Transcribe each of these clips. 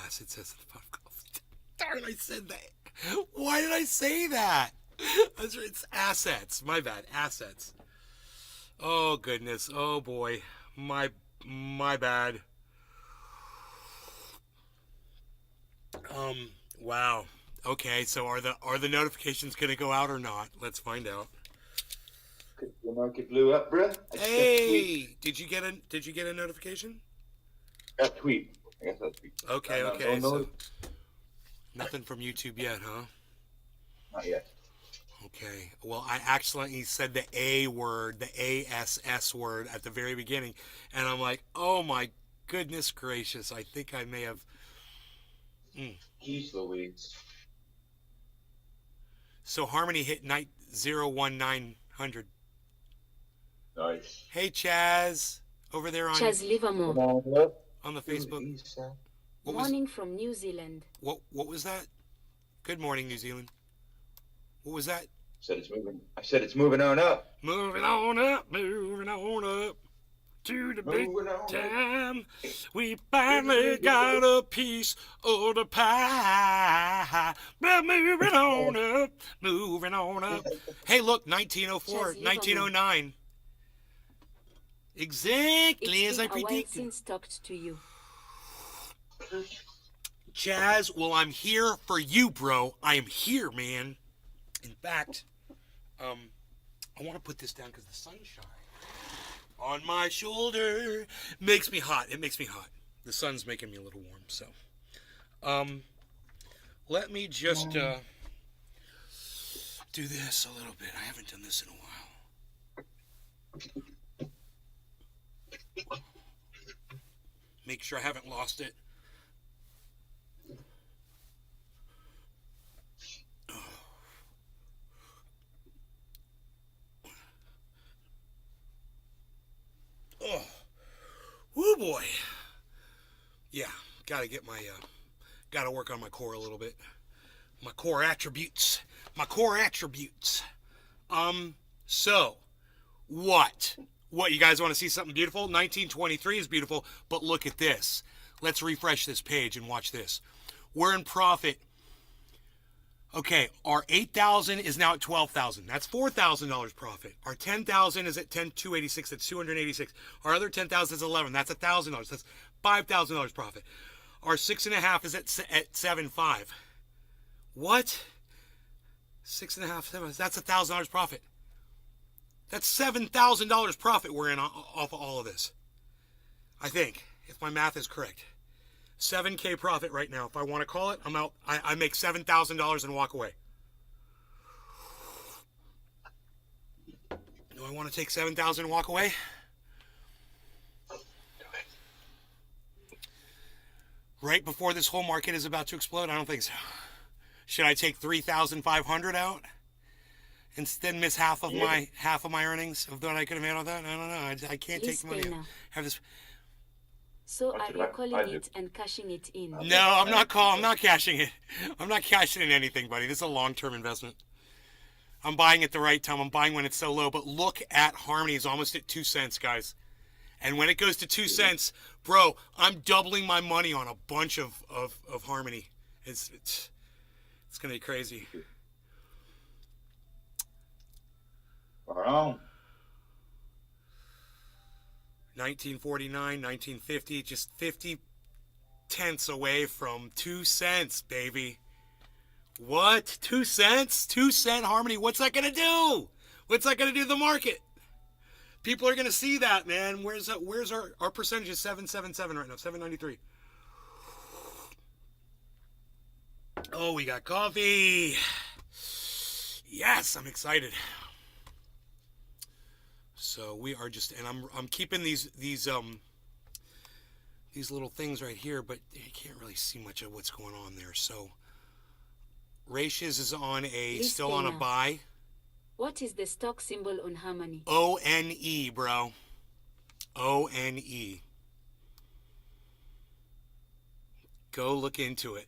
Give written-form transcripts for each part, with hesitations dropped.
It says darn, I said that. Why did I say that? It's assets. My bad. Assets. Oh goodness. Oh boy. My bad. Wow. Okay, so are the notifications gonna go out or not? Let's find out. The market blew up, bruh. I just got a tweet. Hey, did you get a notification? Got a tweet. I got that tweet. Okay, No, okay. no, So nothing from YouTube yet, huh? not yet. Okay. Well, I accidentally said the A word, the ASS word at the very beginning, and I'm like, oh my goodness gracious! I think I may have. Jeez Louise. So Harmony hit night 01900. Nice. Hey Chaz, over there on Chaz Livermore. the Facebook. What was Morning from New Zealand. what was that? Good morning, New Zealand. What was that? Said it's moving. I said it's moving on up. Moving on up to the big Moving on up. time. We finally got a piece of the pie. But moving on up. Hey, look, 1904, 1909. Exactly as I It's been a while predicted. since talked to you. Chaz, well, I'm here for you, bro. I am here, man. In fact, I want to put this down because the sunshine on my shoulder makes me hot. It makes me hot. The sun's making me a little warm, so. Let me just do this a little bit. I haven't done this in a while. Make sure I haven't lost it. Oh, woo boy. Yeah, gotta get my, gotta work on my core a little bit. My core attributes. So, what? What, you guys want to see something beautiful? 1923 is beautiful, but look at this. Let's refresh this page and watch this. We're in profit. Okay, our 8,000 is now at 12,000. That's $4,000 profit. Our 10,000 is at 10,286. That's 286. Our other 10,000 is 11. That's $1,000. That's $5,000 profit. Our 6.5 is at 7.5. What? 6.5, 7. That's $1,000 profit. That's $7,000 profit we're in off of all of this. I think, if my math is correct. 7K profit right now. If I want to call it, I'm out. I make $7,000 and walk away. Do I want to take $7,000 and walk away? Right before this whole market is about to explode? I don't think so. Should I take 3,500 out? Instead, miss half of my earnings of what I could have made on that. I don't know. I can't take the money out. Have this. So are you calling it and cashing it in? No, I'm not cashing it. I'm not cashing in anything, buddy. This is a long-term investment. I'm buying at the right time. I'm buying when it's so low. But look at Harmony. It's almost at 2 cents, guys. And when it goes to 2 cents, bro, I'm doubling my money on a bunch of Harmony. It's going to be crazy. Right on. 1949, 1950, just 50 tenths away from 2 cents, baby. What? 2 cents? 2 cent Harmony. What's that going to do? What's that going to do to the market? People are going to see that, man. Where's our percentage is 777 right now, 793. Oh, we got coffee. Yes, I'm excited. So we are just, and I'm keeping these little things right here, but you can't really see much of what's going on there. So Ratios is on still on a buy. What is the stock symbol on Harmony? ONE, bro. ONE. Go look into it.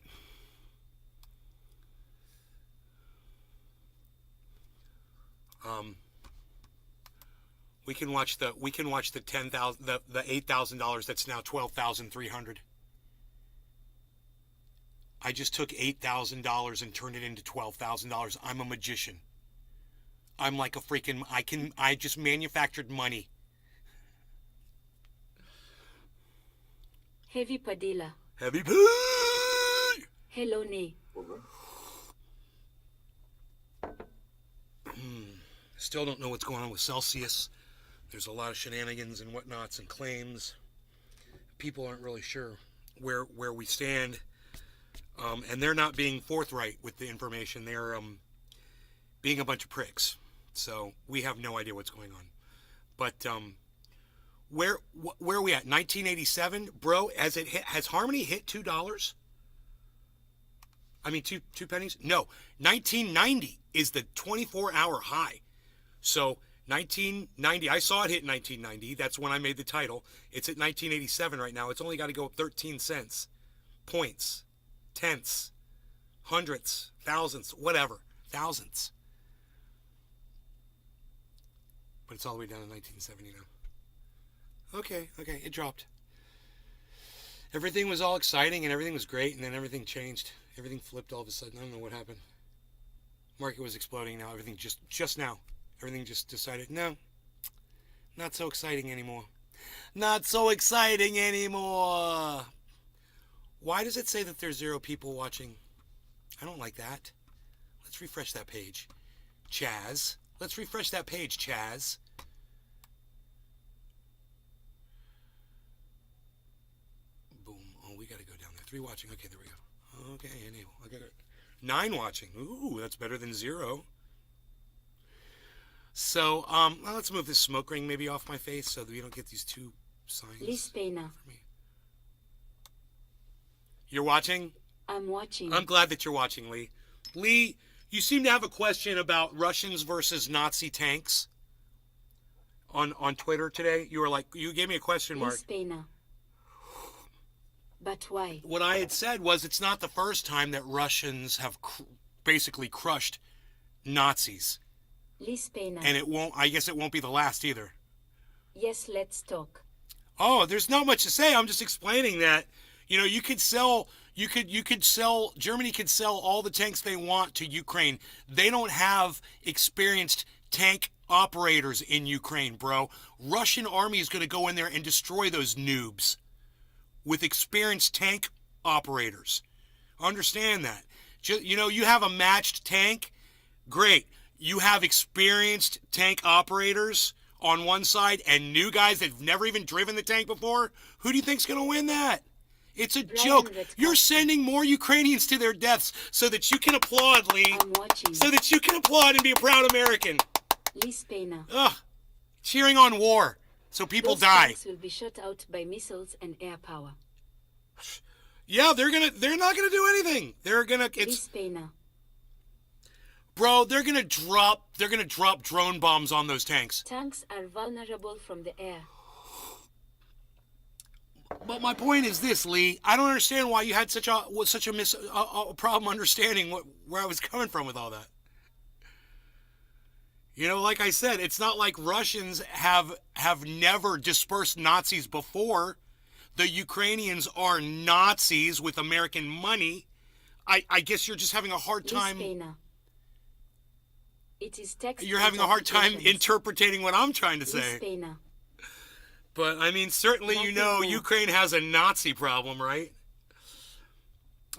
We can watch the $10,000 the $8,000 that's now $12,300. I just took $8,000 and turned it into $12,000. I'm a magician. I'm like a freaking, I just manufactured money. Heavy Padilla. Heavy poo! Hello, Ne. Still don't know what's going on with Celsius. There's a lot of shenanigans and whatnots and claims. People aren't really sure where we stand. And they're not being forthright with the information. They're being a bunch of pricks. So we have no idea what's going on. But where are we at? 1987, bro. Has Harmony hit $2? I mean, two pennies? No, 1990 is the 24-hour high. So 1990, I saw it hit 1990. That's when I made the title. It's at 1987 right now. It's only got to go up 13 cents, points, tenths, hundredths, thousandths, whatever, thousandths. But it's all the way down to 1970 now. Okay, it dropped. Everything was all exciting and everything was great, and then everything changed. Everything flipped all of a sudden. I don't know what happened. Market was exploding now. Everything just now. Everything just decided, no, not so exciting anymore. Not so exciting anymore. Why does it say that there's 0 people watching? I don't like that. Let's refresh that page. Chaz. Let's refresh that page, Chaz. Boom. Oh, we got to go down there. 3 watching. Okay, there we go. Okay, enable. Okay, 9 watching. Ooh, that's better than 0. So, well, let's move this smoke ring maybe off my face so that we don't get these 2 signs. Liz Pena. For me. You're watching? I'm watching. I'm glad that you're watching, Lee. Lee, you seem to have a question about Russians versus Nazi tanks on Twitter today. You gave me a question mark. Liz Pena. But why? What I had said was it's not the first time that Russians have basically crushed Nazis. Liz Pena. And I guess it won't be the last either. Yes, let's talk. Oh, there's not much to say. I'm just explaining that, Germany could sell all the tanks they want to Ukraine. They don't have experienced tank operators in Ukraine, bro. Russian army is going to go in there and destroy those noobs with experienced tank operators. Understand that. You have a matched tank. Great. You have experienced tank operators on one side and new guys that have never even driven the tank before. Who do you think's going to win that? It's a joke. You're sending more Ukrainians to their deaths so that you can applaud, Lee. I'm watching. So that you can applaud and be a proud American. Liz Pena. Ugh. Cheering on war so people Those die. tanks will be shot out by missiles and air power. Yeah, they're not gonna do anything. Liz Pena. Bro, they're gonna drop drone bombs on those tanks. Tanks are vulnerable from the air. But my point is this, Lee. I don't understand why you had such a problem understanding where I was coming from with all that. Like I said, it's not like Russians have never dispersed Nazis before. The Ukrainians are Nazis with American money. I guess you're just having a hard time. It is text. You're having a hard time interpreting what I'm trying to say. But I mean, certainly Ukraine has a Nazi problem, right?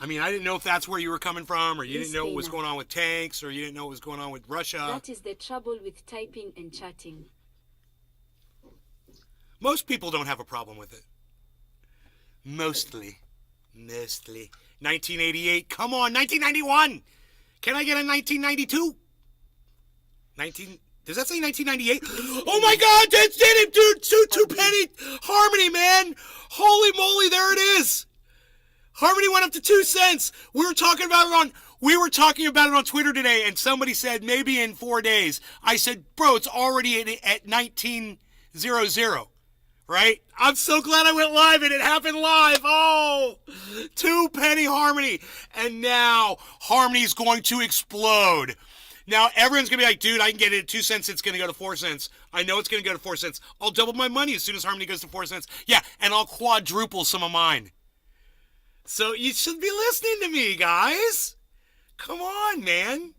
I mean, I didn't know if that's where you were coming from, or you didn't know what was going on with tanks, or you didn't know what was going on with Russia. That is the trouble with typing and chatting. Most people don't have a problem with it. Mostly. 1988. Come on, 1991. Can I get a 1992? Does that say 1998? Oh my God, that did it, dude. Two penny Harmony, man. Holy moly, there it is. Harmony went up to 2 cents. We were talking about it on Twitter today, and somebody said maybe in 4 days. I said, bro, it's already at 1900. Right? I'm so glad I went live and it happened live. Oh, 2 penny Harmony. And now Harmony's going to explode. Now everyone's going to be like, dude, I can get it at 2 cents. It's going to go to 4 cents. I know it's going to go to 4 cents. I'll double my money as soon as Harmony goes to 4 cents. Yeah, and I'll quadruple some of mine. So you should be listening to me, guys. Come on, man.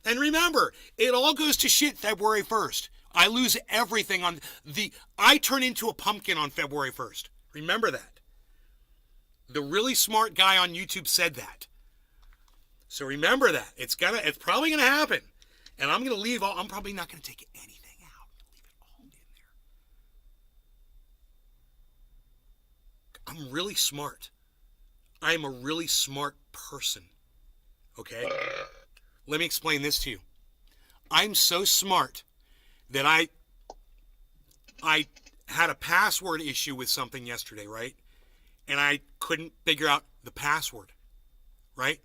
And remember, it all goes to shit February 1st. I lose everything on I turn into a pumpkin on February 1st. Remember that. The really smart guy on YouTube said that. So remember that. It's probably gonna happen. And I'm gonna leave I'm probably not gonna take anything out. Leave it all in there. I'm really smart. I am a really smart person. Okay? Let me explain this to you. I'm so smart that I had a password issue with something yesterday, right? And I couldn't figure out the password, right?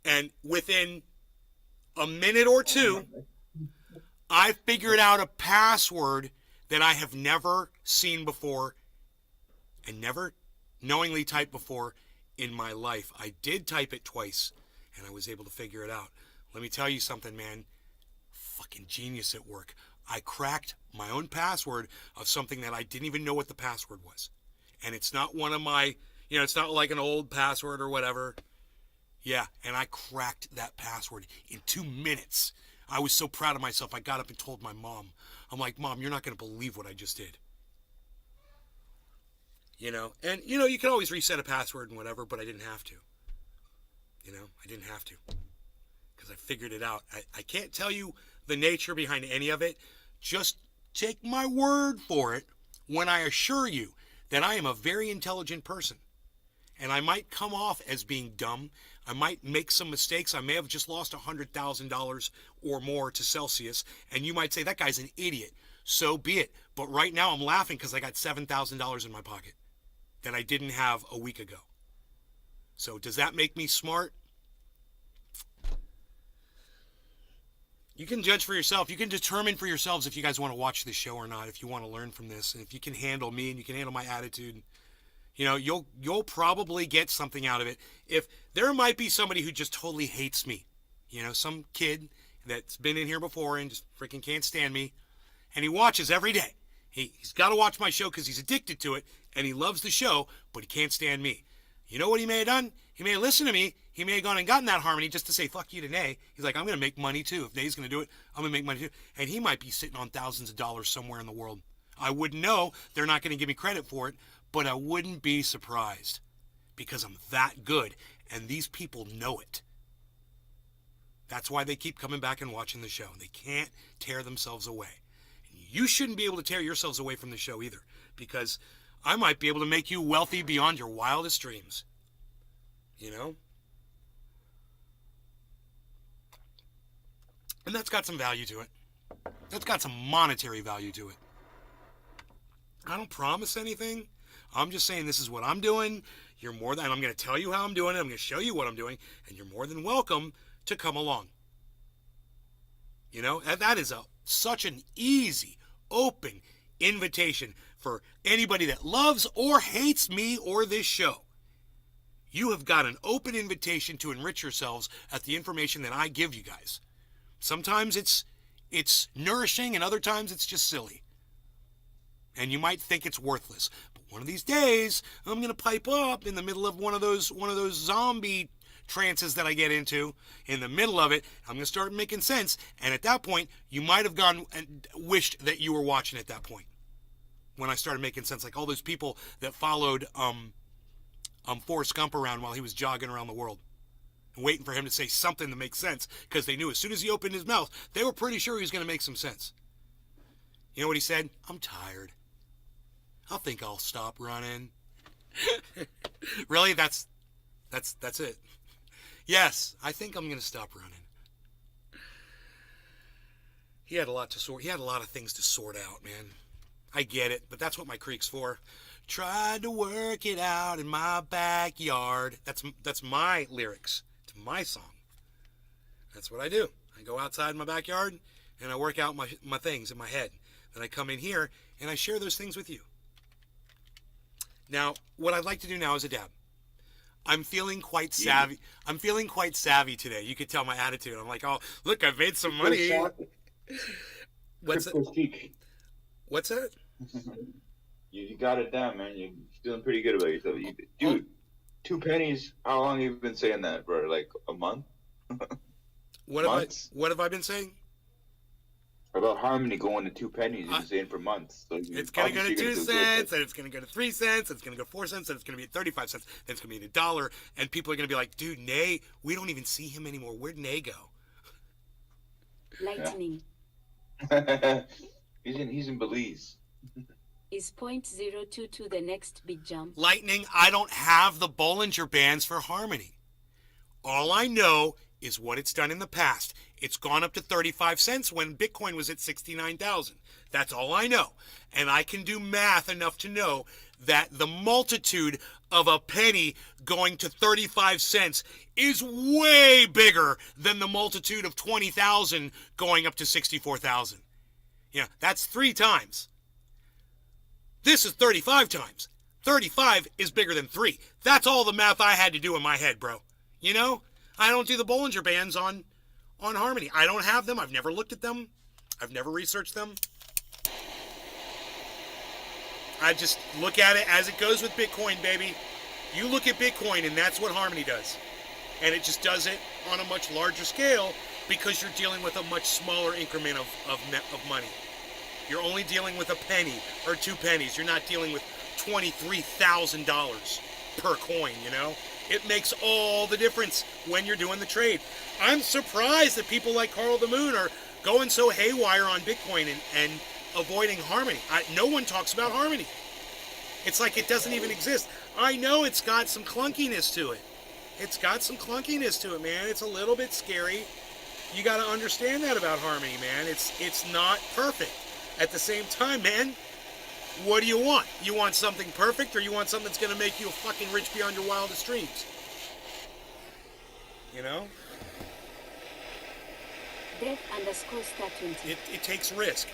And within a minute or two, I figured out a password that I have never seen before and never knowingly typed before in my life. I did type it twice, and I was able to figure it out. Let me tell you something, man. Fucking genius at work. I cracked my own password of something that I didn't even know what the password was. And it's not one of my, it's not like an old password or whatever. Yeah, and I cracked that password in 2 minutes. I was so proud of myself. I got up and told my mom. I'm like, Mom, you're not going to believe what I just did. And you can always reset a password and whatever, but I didn't have to. I didn't have to. Because I figured it out. I can't tell you the nature behind any of it. Just take my word for it when I assure you that I am a very intelligent person. And I might come off as being dumb. I might make some mistakes. I may have just lost $100,000 or more to Celsius. And you might say, that guy's an idiot. So be it. But right now I'm laughing because I got $7,000 in my pocket that I didn't have a week ago. So does that make me smart? You can judge for yourself. You can determine for yourselves if you guys want to watch this show or not, if you want to learn from this, and if you can handle me and you can handle my attitude. You'll probably get something out of it. If there might be somebody who just totally hates me, some kid that's been in here before and just freaking can't stand me, and he watches every day. He's got to watch my show because he's addicted to it, and he loves the show, but he can't stand me. You know what he may have done? He may have listened to me. He may have gone and gotten that harmony just to say, fuck you to Nay. He's like, I'm going to make money too. If Nay's going to do it, I'm going to make money too. And he might be sitting on thousands of dollars somewhere in the world. I wouldn't know. They're not going to give me credit for it, but I wouldn't be surprised because I'm that good. And these people know it. That's why they keep coming back and watching the show. They can't tear themselves away. And you shouldn't be able to tear yourselves away from the show either, because I might be able to make you wealthy beyond your wildest dreams. And that's got some value to it. That's got some monetary value to it. I don't promise anything. I'm just saying this is what I'm doing. And I'm going to tell you how I'm doing it. I'm going to show you what I'm doing. And you're more than welcome to come along. And that is such an easy, open invitation for anybody that loves or hates me or this show. You have got an open invitation to enrich yourselves at the information that I give you guys. Sometimes it's nourishing, and other times it's just silly. And you might think it's worthless. But one of these days, I'm going to pipe up in the middle of one of those zombie trances that I get into. In the middle of it, I'm going to start making sense. And at that point, you might have gone and wished that you were watching at that point. When I started making sense, like all those people that followed Forrest Gump around while he was jogging around the world and waiting for him to say something to make sense, because they knew as soon as he opened his mouth, they were pretty sure he was going to make some sense. You know what he said? I'm tired. I think I'll stop running. Really? That's it. Yes, I think I'm going to stop running. He had a lot of things to sort out, man. I get it, but that's what my creek's for. Tried to work it out in my backyard. That's my lyrics to my song. That's what I do. I go outside my backyard and I work out my things in my head. Then I come in here and I share those things with you. Now, what I'd like to do now is a dab. I'm feeling quite savvy. I'm feeling quite savvy today. You could tell my attitude. I'm like, oh, look, I've made some money. What's that? What's that? You got it down, man. You're feeling pretty good about yourself. Dude, 2 pennies. How long have you been saying that, bro? Like a month? Months? What have I been saying? About Harmony going to 2 pennies. You've been saying for months. So It's going to go to 2 cents, and it's going to go to 3 cents, and it's going to go 4 cents, and it's going to be at 35 cents, and it's going to be at $1. And people are going to be like, dude, Nay, we don't even see him anymore. Where'd Nay go? Lightning. Yeah. he's in Belize. Is 0.022 the next big jump? Lightning, I don't have the Bollinger Bands for Harmony. All I know is what it's done in the past. It's gone up to 35 cents when Bitcoin was at 69,000. That's all I know. And I can do math enough to know that the multitude of a penny going to 35 cents is way bigger than the multitude of 20,000 going up to 64,000. Yeah, that's 3 times. This is 35 times. 35 is bigger than 3. That's all the math I had to do in my head, bro. You know? I don't do the Bollinger Bands on Harmony. I don't have them. I've never looked at them. I've never researched them. I just look at it as it goes with Bitcoin, baby. You look at Bitcoin, and that's what Harmony does. And it just does it on a much larger scale because you're dealing with a much smaller increment of money. You're only dealing with a penny or 2 pennies. You're not dealing with $23,000 per coin, you know? It makes all the difference when you're doing the trade. I'm surprised that people like Carl the Moon are going so haywire on Bitcoin and avoiding Harmony. No one talks about Harmony. It's like it doesn't even exist. I know it's got some clunkiness to it. It's got some clunkiness to it, man. It's a little bit scary. You got to understand that about Harmony, man. It's not perfect. At the same time, man, what do you want? You want something perfect, or you want something that's going to make you fucking rich beyond your wildest dreams? You know? Death_star20. It takes risk.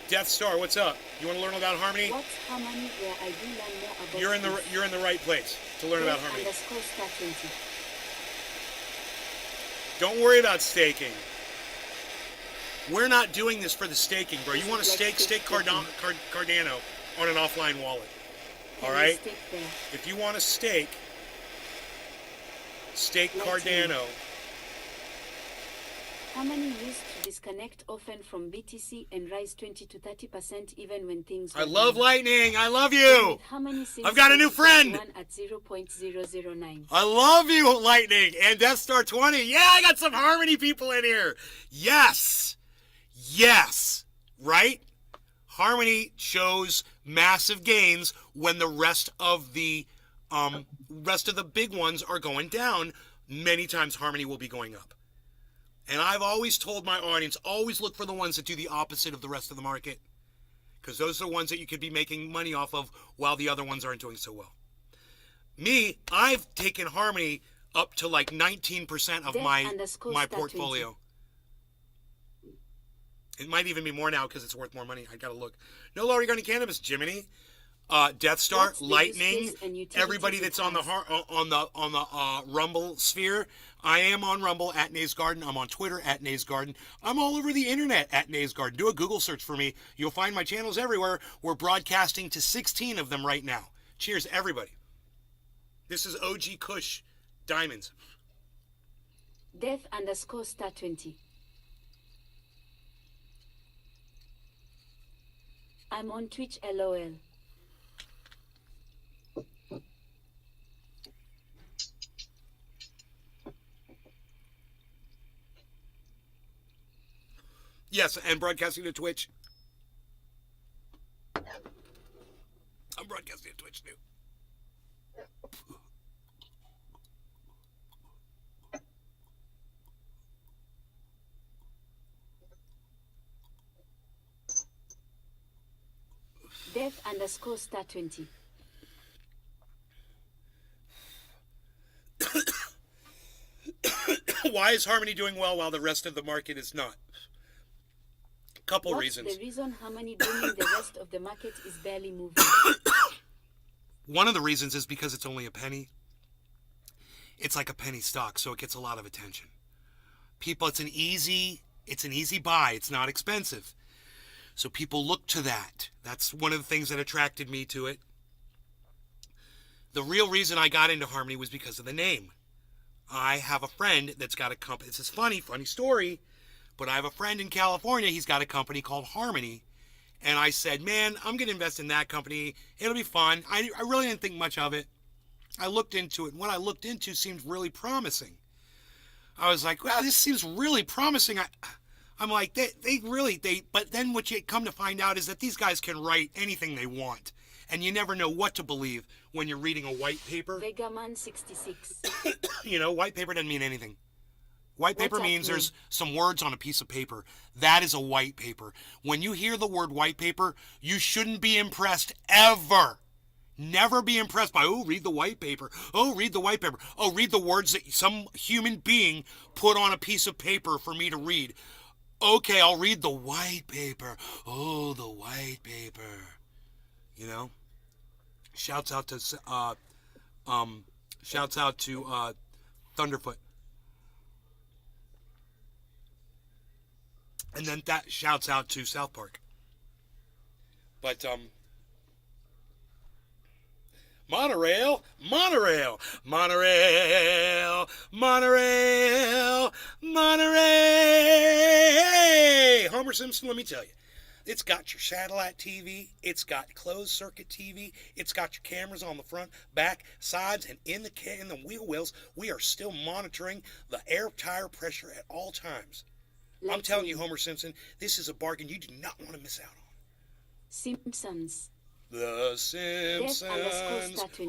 Death Star, what's up? You want to learn about Harmony? What's Harmony where I do learn more about You're in the right place to learn about Harmony. Death_star20. Don't worry about staking. We're not doing this for the staking, bro. You want to stake Cardano on an offline wallet. All right? If you want to stake Cardano. Harmony used to disconnect often from BTC and rise 20 to 30% even when things I love Lightning. I love you. I've got a new friend. At 0.009. I love you, Lightning. And Death Star 20. Yeah, I got some Harmony people in here. Yes. Yes. Right? Harmony shows massive gains when the rest of the big ones are going down. Many times Harmony will be going up. And I've always told my audience, always look for the ones that do the opposite of the rest of the market. Because those are the ones that you could be making money off of while the other ones aren't doing so well. Me, I've taken Harmony up to like 19% of my portfolio. It might even be more now because it's worth more money. I gotta look. No law regarding cannabis, Jiminy. Death Star, Lightning, everybody that's on the Rumble sphere. I am on Rumble at Nays Garden. I'm on Twitter at Nays Garden. I'm all over the internet at Nays Garden. Do a Google search for me. You'll find my channels everywhere. We're broadcasting to 16 of them right now. Cheers, everybody. This is OG Kush Diamonds. Death_star20. I'm on Twitch, LOL. Yes, and broadcasting to Twitch. I'm broadcasting to Twitch too. Death_star20. Why is Harmony doing well while the rest of the market is not? Couple What's reasons. The reason Harmony doing the rest of the market is barely moving? One of the reasons is because it's only a penny. It's like a penny stock, so it gets a lot of attention. People, it's an easy buy. It's not expensive. So people look to that. That's one of the things that attracted me to it. The real reason I got into Harmony was because of the name. I have a friend that's got a company. It's a funny story, but I have a friend in California. He's got a company called Harmony. And I said, man, I'm going to invest in that company. It'll be fun. I really didn't think much of it. I looked into it, and what I looked into seemed really promising. I was like, wow, this seems really promising. I'm like, but then what you come to find out is that these guys can write anything they want. And you never know what to believe when you're reading a white paper. Vegaman 66. You know, white paper doesn't mean anything. White paper What's that means mean? there's some words on a piece of paper. That is a white paper. When you hear the word white paper, you shouldn't be impressed ever. Never be impressed by, oh, read the white paper. Oh, read the white paper. Oh, read the words that some human being put on a piece of paper for me to read. Okay, I'll read the white paper. Oh, the white paper. You know? Shouts out to Thunderfoot. And then that shouts out to South Park. But Monorail, Monorail, Monorail, Monorail, Monorail. Homer Simpson, let me tell you. It's got your satellite TV. It's got closed circuit TV. It's got your cameras on the front, back, sides, and in the wheel wells. We are still monitoring the air tire pressure at all times. I'm telling you, Homer Simpson, this is a bargain you do not want to miss out on. Simpsons. The Simpsons. Death_star20.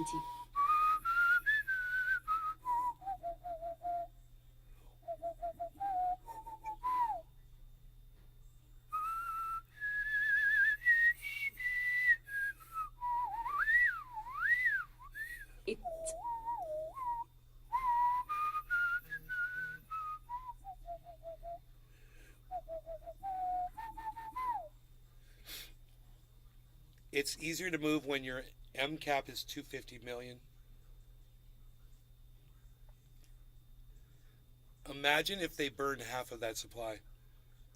It's easier to move when your MCAP is 250 million. Imagine if they burned half of that supply.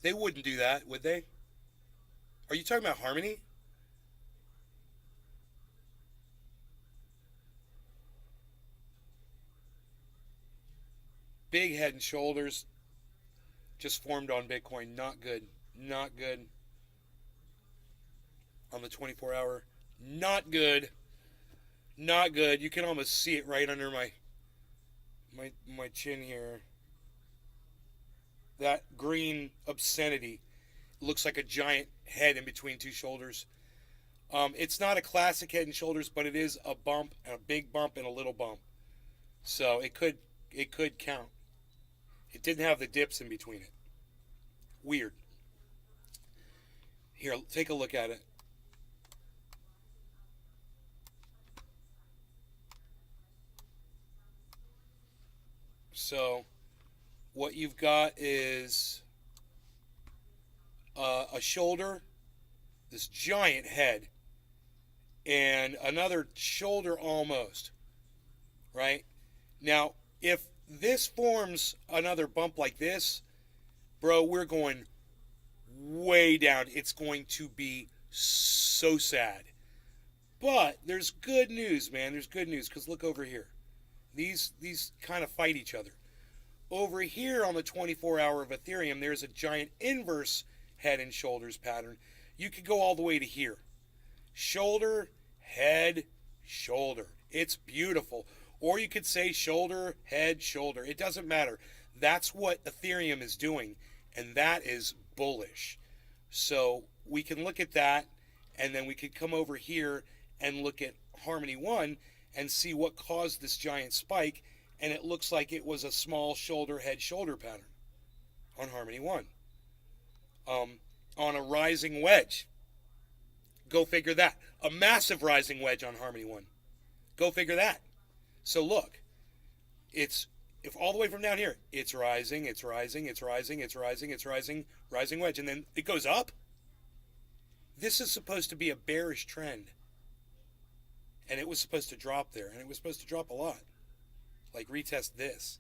They wouldn't do that, would they? Are you talking about Harmony? Big Head and Shoulders just formed on Bitcoin. Not good. Not good. On the 24-hour. Not good. Not good. You can almost see it right under my chin here. That green obscenity looks like a giant head in between two shoulders. It's not a classic Head and Shoulders, but it is a bump, a big bump, and a little bump. So it could count. It didn't have the dips in between it. Weird. Here, take a look at it. So what you've got is a shoulder, this giant head, and another shoulder almost, right? Now, if this forms another bump like this, bro, we're going way down. It's going to be so sad. But there's good news, man. There's good news, because look over here. These kind of fight each other. Over here on the 24-hour of Ethereum, there's a giant inverse head and shoulders pattern. You could go all the way to here. Shoulder, head, shoulder. It's beautiful. Or you could say shoulder, head, shoulder. It doesn't matter. That's what Ethereum is doing, and that is bullish. So we can look at that, and then we could come over here and look at Harmony 1 and see what caused this giant spike, and it looks like it was a small shoulder, head, shoulder pattern on Harmony 1. On a rising wedge. Go figure that. A massive rising wedge on Harmony 1. Go figure that. So look, if all the way from down here, it's rising, it's rising, it's rising, it's rising, it's rising, rising wedge, and then it goes up. This is supposed to be a bearish trend. And it was supposed to drop there, and it was supposed to drop a lot. Like retest this.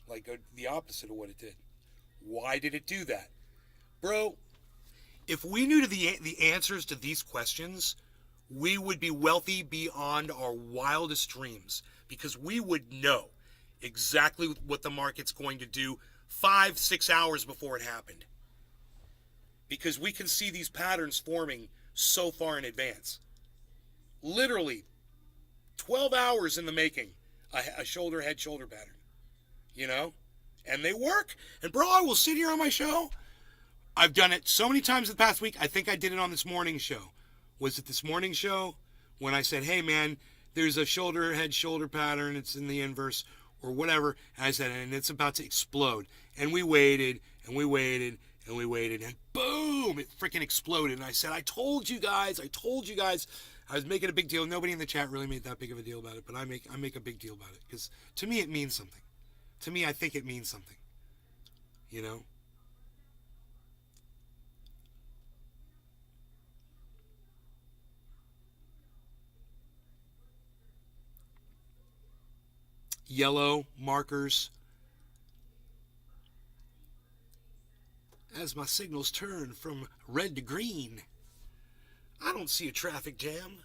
Like go the opposite of what it did. Why did it do that? Bro, If we knew the answers to these questions, we would be wealthy beyond our wildest dreams, because we would know exactly what the market's going to do 5-6 hours before it happened. Because we can see these patterns forming so far in advance. Literally 12 hours in the making, a shoulder head shoulder pattern. You know? And they work. And bro, I will sit here on my show. I've done it so many times in the past week. I think I did it on this morning show. Was it this morning show when I said, hey man, there's a shoulder head shoulder pattern, it's in the inverse or whatever, and I said, and it's about to explode. And we waited and we waited and we waited, and boom, it freaking exploded. And I said, I told you guys. I was making a big deal. Nobody in the chat really made that big of a deal about it, but I make a big deal about it, because to me it means something. To me, I think it means something. You know? Yellow markers. As my signals turn from red to green, I don't see a traffic jam.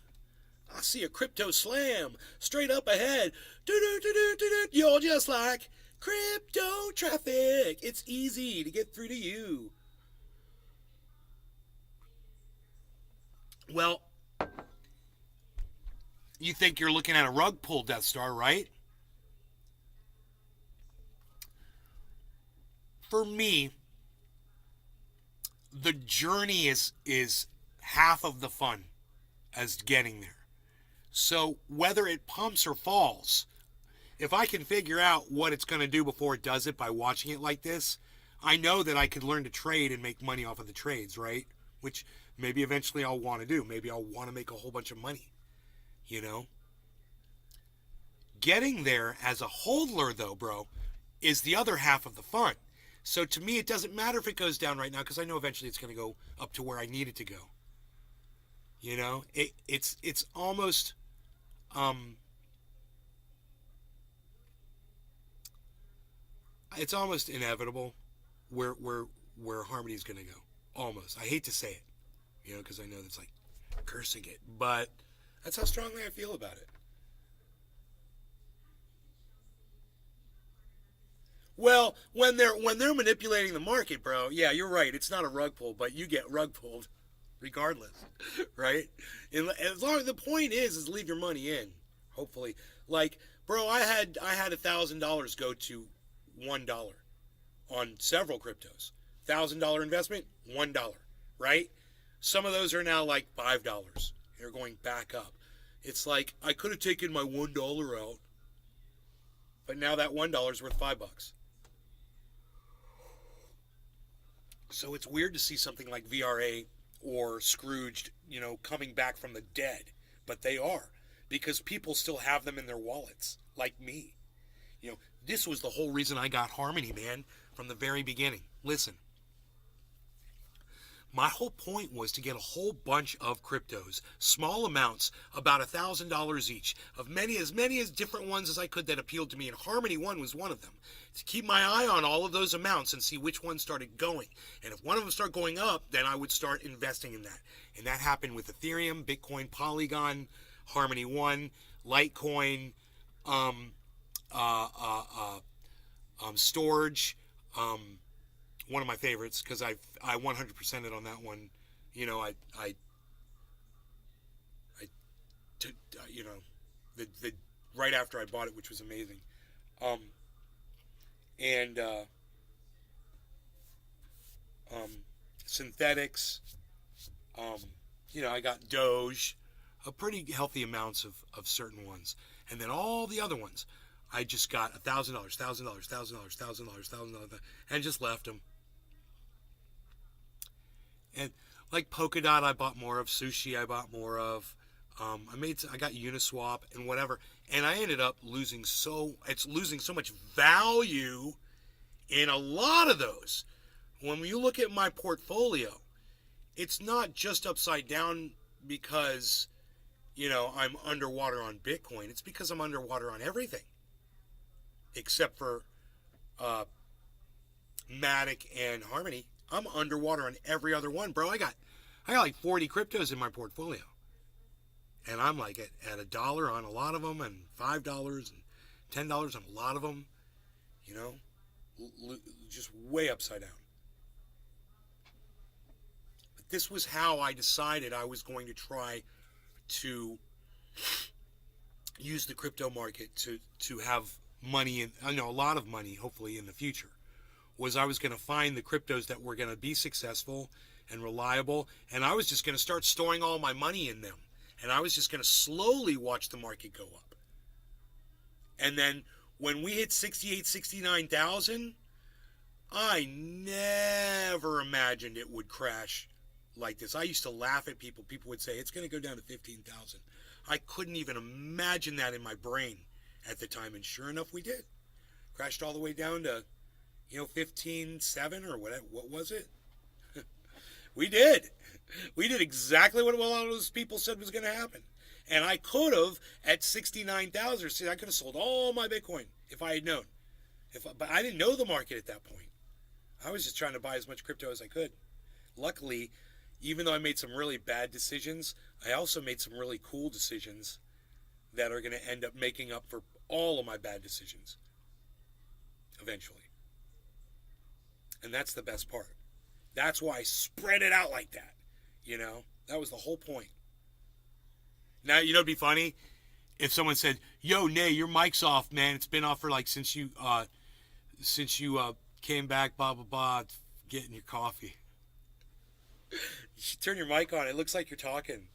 I see a crypto slam straight up ahead. Do-do-do-do-do-do. You're just like crypto traffic. It's easy to get through to you. Well, you think you're looking at a rug pull, Death Star, right? For me, the journey is half of the fun as getting there. So whether it pumps or falls, if I can figure out what it's going to do before it does it by watching it like this, I know that I could learn to trade and make money off of the trades, right? Which maybe eventually I'll want to do. Maybe I'll want to make a whole bunch of money, you know? Getting there as a hodler, though, bro, is the other half of the fun. So to me, it doesn't matter if it goes down right now, because I know eventually it's going to go up to where I need it to go. You know, it's almost, it's almost inevitable where Harmony is going to go. Almost. I hate to say it, you know, because I know that's like cursing it, but that's how strongly I feel about it. Well, when they're manipulating the market, bro, yeah, you're right. It's not a rug pull, but you get rug pulled regardless, right? And as long as the point is leave your money in, hopefully. Like, bro, I had $1,000 go to $1 on several cryptos. $1,000 investment, $1, right? Some of those are now like $5. They're going back up. It's like I could have taken my $1 out, but now that $1 is worth $5. So it's weird to see something like VRA or Scrooged, you know, coming back from the dead. But they are, because people still have them in their wallets, like me. You know, this was the whole reason I got Harmony, man, from the very beginning. Listen, my whole point was to get a whole bunch of cryptos, small amounts, about $1,000 each, of as many as different ones as I could that appealed to me, and Harmony 1 was one of them. To keep my eye on all of those amounts and see which ones started going. And if one of them started going up, then I would start investing in that. And that happened with Ethereum, Bitcoin, Polygon, Harmony 1, Litecoin, Storage, one of my favorites, because I 100%ed on that one. You know, you know, the right after I bought it, which was amazing. Synthetics. You know, I got Doge, a pretty healthy amounts of certain ones, and then all the other ones, I just got $1,000, and just left them. And like Polkadot, I bought more of. Sushi, I bought more of. I got Uniswap and whatever, and I ended up losing so much value in a lot of those. When you look at my portfolio, it's not just upside down because, you know, I'm underwater on Bitcoin. It's because I'm underwater on everything, except for Matic and Harmony. I'm underwater on every other one, bro. I got like 40 cryptos in my portfolio. And I'm like at $1 on a lot of them, and $5 and $10 on a lot of them, you know, just way upside down. But this was how I decided I was going to try to use the crypto market to have money, in, I know, a lot of money, hopefully in the future. Was I was going to find the cryptos that were going to be successful and reliable, and I was just going to start storing all my money in them. And I was just going to slowly watch the market go up. And then when we hit 68, 69,000, I never imagined it would crash like this. I used to laugh at people. People would say, it's going to go down to 15,000. I couldn't even imagine that in my brain at the time. And sure enough, we did. Crashed all the way down to, 15.7 or what was it? We did. We did exactly what a lot of those people said was going to happen. And I could have, at 69,000, see, I could have sold all my Bitcoin if I had known. But I didn't know the market at that point. I was just trying to buy as much crypto as I could. Luckily, even though I made some really bad decisions, I also made some really cool decisions that are going to end up making up for all of my bad decisions eventually. And that's the best part. That's why I spread it out like that. That was the whole point. Now, it'd be funny if someone said, yo, Nay, your mic's off, man. It's been off for like since you came back, blah, blah, blah, getting your coffee. You should turn your mic on. It looks like you're talking.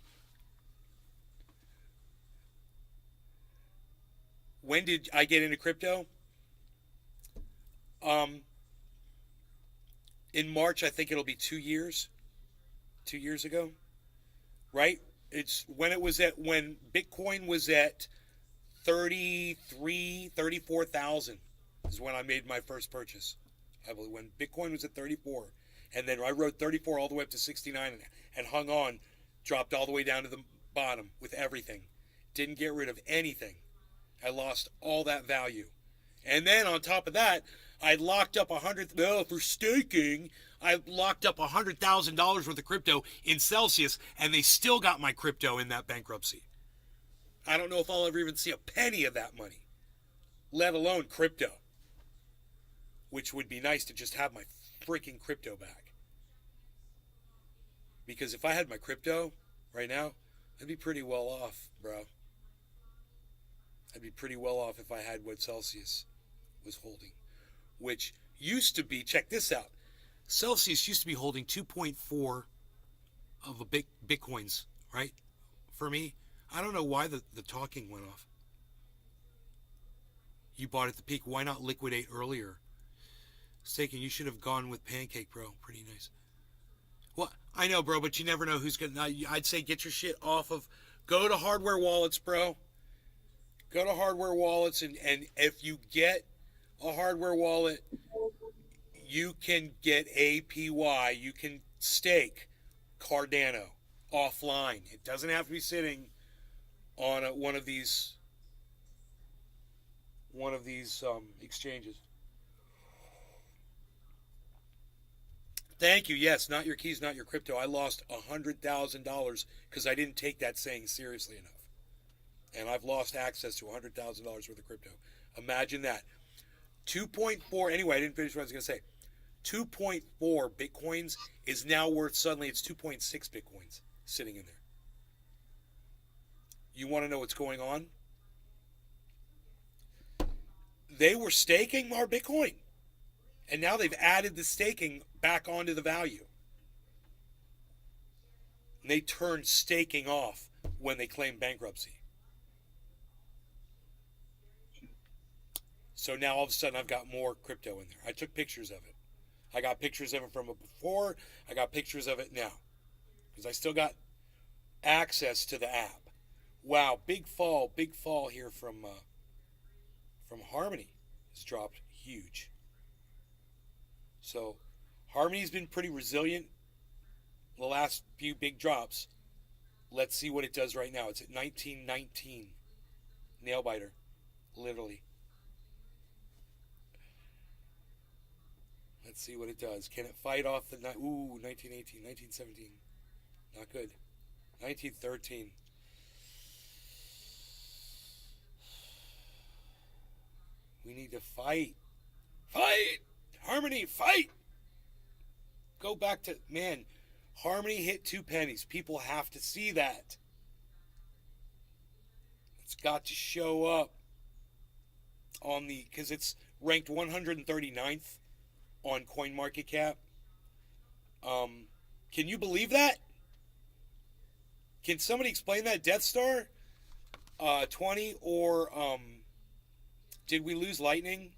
When did I get into crypto? In March, I think it'll be 2 years. 2 years ago, right? It's when Bitcoin was at 34,000 is when I made my first purchase. I believe when Bitcoin was at 34, and then I rode 34 all the way up to 69 and hung on, dropped all the way down to the bottom with everything. Didn't get rid of anything. I lost all that value. And then on top of that, I locked up for staking. I locked up $100,000 worth of crypto in Celsius, and they still got my crypto in that bankruptcy. I don't know if I'll ever even see a penny of that money, let alone crypto, which would be nice to just have my freaking crypto back. Because if I had my crypto right now, I'd be pretty well off, bro. I'd be pretty well off if I had what Celsius was holding, which used to be, check this out, Celsius used to be holding 2.4 of a Bitcoins, right? For me, I don't know why the talking went off. You bought at the peak. Why not liquidate earlier? Staking, you should have gone with Pancake, bro. Pretty nice. Well, I know, bro, but you never know who's going to... I'd say get your shit off of... Go to hardware wallets, bro. Go to hardware wallets, and if you get a hardware wallet, you can get APY. You can stake Cardano offline. It doesn't have to be sitting on one of these exchanges. Thank you. Yes, not your keys, not your crypto. I lost $100,000 because I didn't take that saying seriously enough. And I've lost access to $100,000 worth of crypto. Imagine that. 2.4, anyway, I didn't finish what I was going to say. 2.4 Bitcoins is now worth, suddenly it's 2.6 Bitcoins sitting in there. You want to know what's going on? They were staking our Bitcoin. And now they've added the staking back onto the value. And they turned staking off when they claimed bankruptcy. So now all of a sudden I've got more crypto in there. I took pictures of it. I got pictures of it from before. I got pictures of it now. Because I still got access to the app. Wow, big fall here from Harmony. It's dropped huge. So Harmony's been pretty resilient the last few big drops. Let's see what it does right now. It's at 1919. Nail biter. Literally. Let's see what it does. Can it fight off the 1918, 1917? Not good. 1913. We need to fight. Fight! Harmony, fight! Go back to, man, Harmony hit 2 pennies. People have to see that. It's got to show up on the, because it's ranked 139th on CoinMarketCap. Can you believe that? Can somebody explain that? Death Star 20 or did we lose Lightning?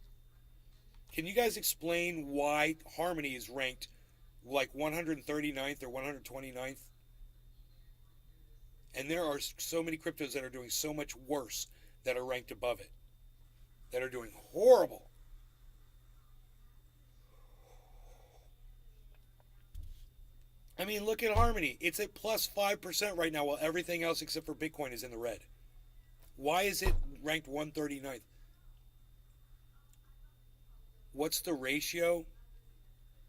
Can you guys explain why Harmony is ranked like 139th or 129th? And there are so many cryptos that are doing so much worse that are ranked above it, that are doing horrible. I mean, look at Harmony. It's at plus 5% right now while everything else except for Bitcoin is in the red. Why is it ranked 139th? What's the ratio?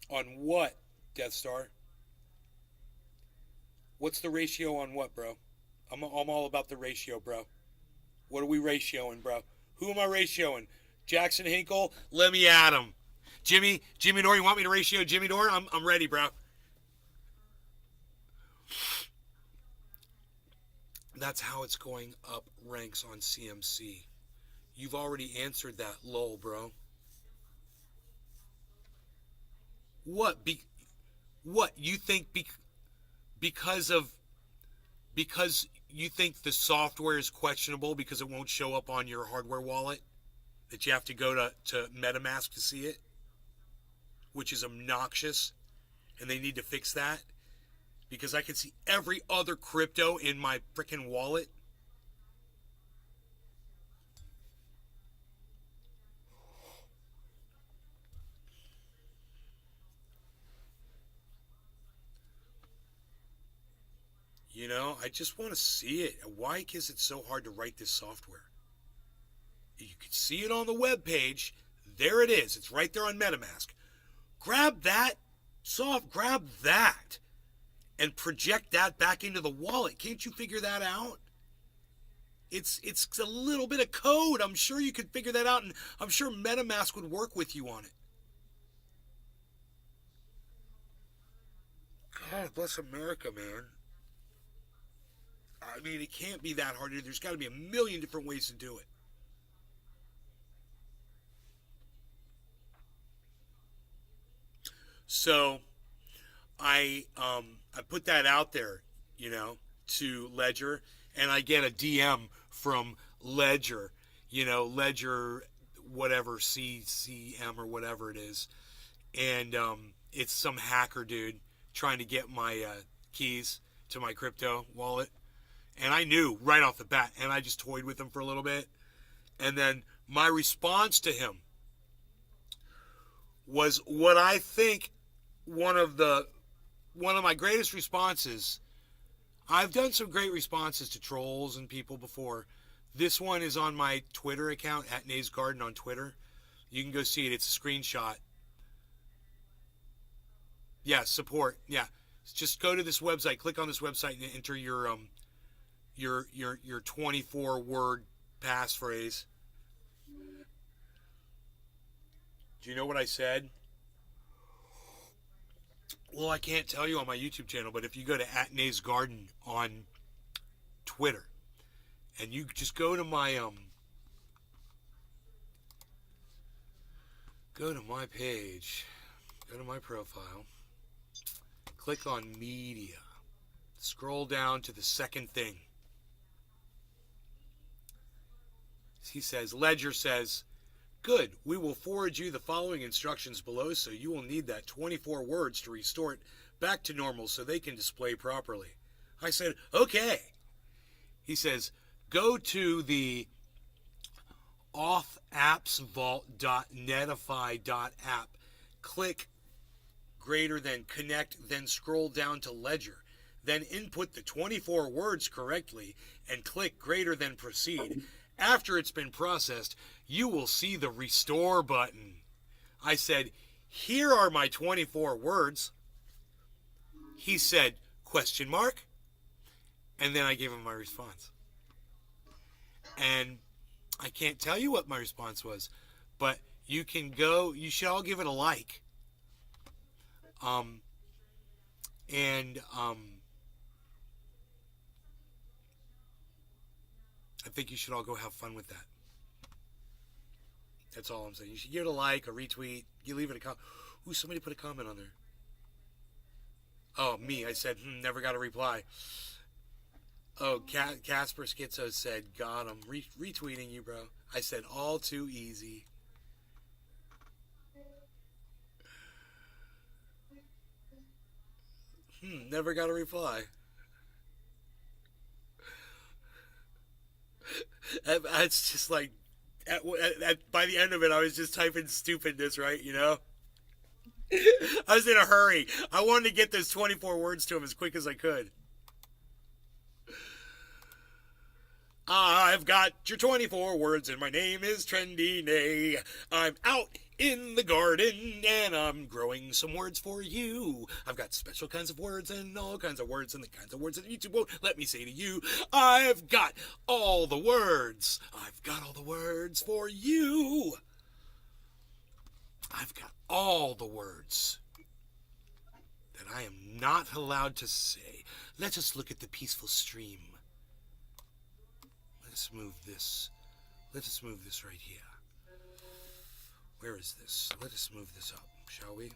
On what, Death Star? What's the ratio on what, bro? I'm all about the ratio, bro. What are we ratioing, bro? Who am I ratioing? Jackson Hinkle? Let me at him. Jimmy Dore, you want me to ratio Jimmy Dore? I'm ready, bro. That's how it's going up ranks on CMC. You've already answered that, lol, bro. What? What? You think because you think the software is questionable because it won't show up on your hardware wallet, that you have to go to MetaMask to see it, which is obnoxious, and they need to fix that? Because I can see every other crypto in my freaking wallet. You know, I just want to see it. Why is it so hard to write this software? You can see it on the web page. There it is. It's right there on MetaMask. Grab that, grab that, and project that back into the wallet. Can't you figure that out? It's a little bit of code. I'm sure you could figure that out, and I'm sure MetaMask would work with you on it. God bless America, man. I mean, it can't be that hard. There's got to be a million different ways to do it. So, I put that out there, you know, to Ledger, and I get a DM from Ledger, you know, Ledger, whatever, CCM or whatever it is, and it's some hacker dude trying to get my keys to my crypto wallet. And I knew right off the bat, and I just toyed with him for a little bit. And then my response to him was what I think one of my greatest responses. I've done some great responses to trolls and people before. This one is on my Twitter account, @NaysGarden on Twitter. You can go see it. It's a screenshot. Yeah, support. Yeah. Just go to this website, click on this website, and enter your 24-word passphrase. Do you know what I said? Well, I can't tell you on my YouTube channel, but if you go to @NaysGarden on Twitter, and you just go to my page, go to my profile, click on media, scroll down to the second thing. He says, Ledger says, good, we will forward you the following instructions below, so you will need that 24 words to restore it back to normal so they can display properly. I said, okay. He says, go to the authAppsVault.netify.app, click greater than connect, then scroll down to Ledger. Then input the 24 words correctly and click greater than proceed. After it's been processed, you will see the restore button. I said, Here are my 24 words. He said, question mark. And then I gave him my response. And I can't tell you what my response was, but you can go, you should all give it a like. And I think you should all go have fun with that. That's all I'm saying. You should give it a like, a retweet. You leave it a comment. Ooh, somebody put a comment on there. Oh, me. I said, never got a reply. Oh, Casper Schizo said, God, I'm retweeting you, bro. I said, all too easy. Never got a reply. It's just like, by the end of it, I was just typing stupidness, right? You know? I was in a hurry. I wanted to get those 24 words to him as quick as I could. I've got your 24 words and my name is Trendy Nay. I'm out in the garden and I'm growing some words for you. I've got special kinds of words and all kinds of words and the kinds of words that YouTube won't let me say to you. I've got all the words. I've got all the words for you. I've got all the words that I am not allowed to say. Let us look at the peaceful stream. Let's move this. Let us move this right here. Where is this? Let us move this up, shall we?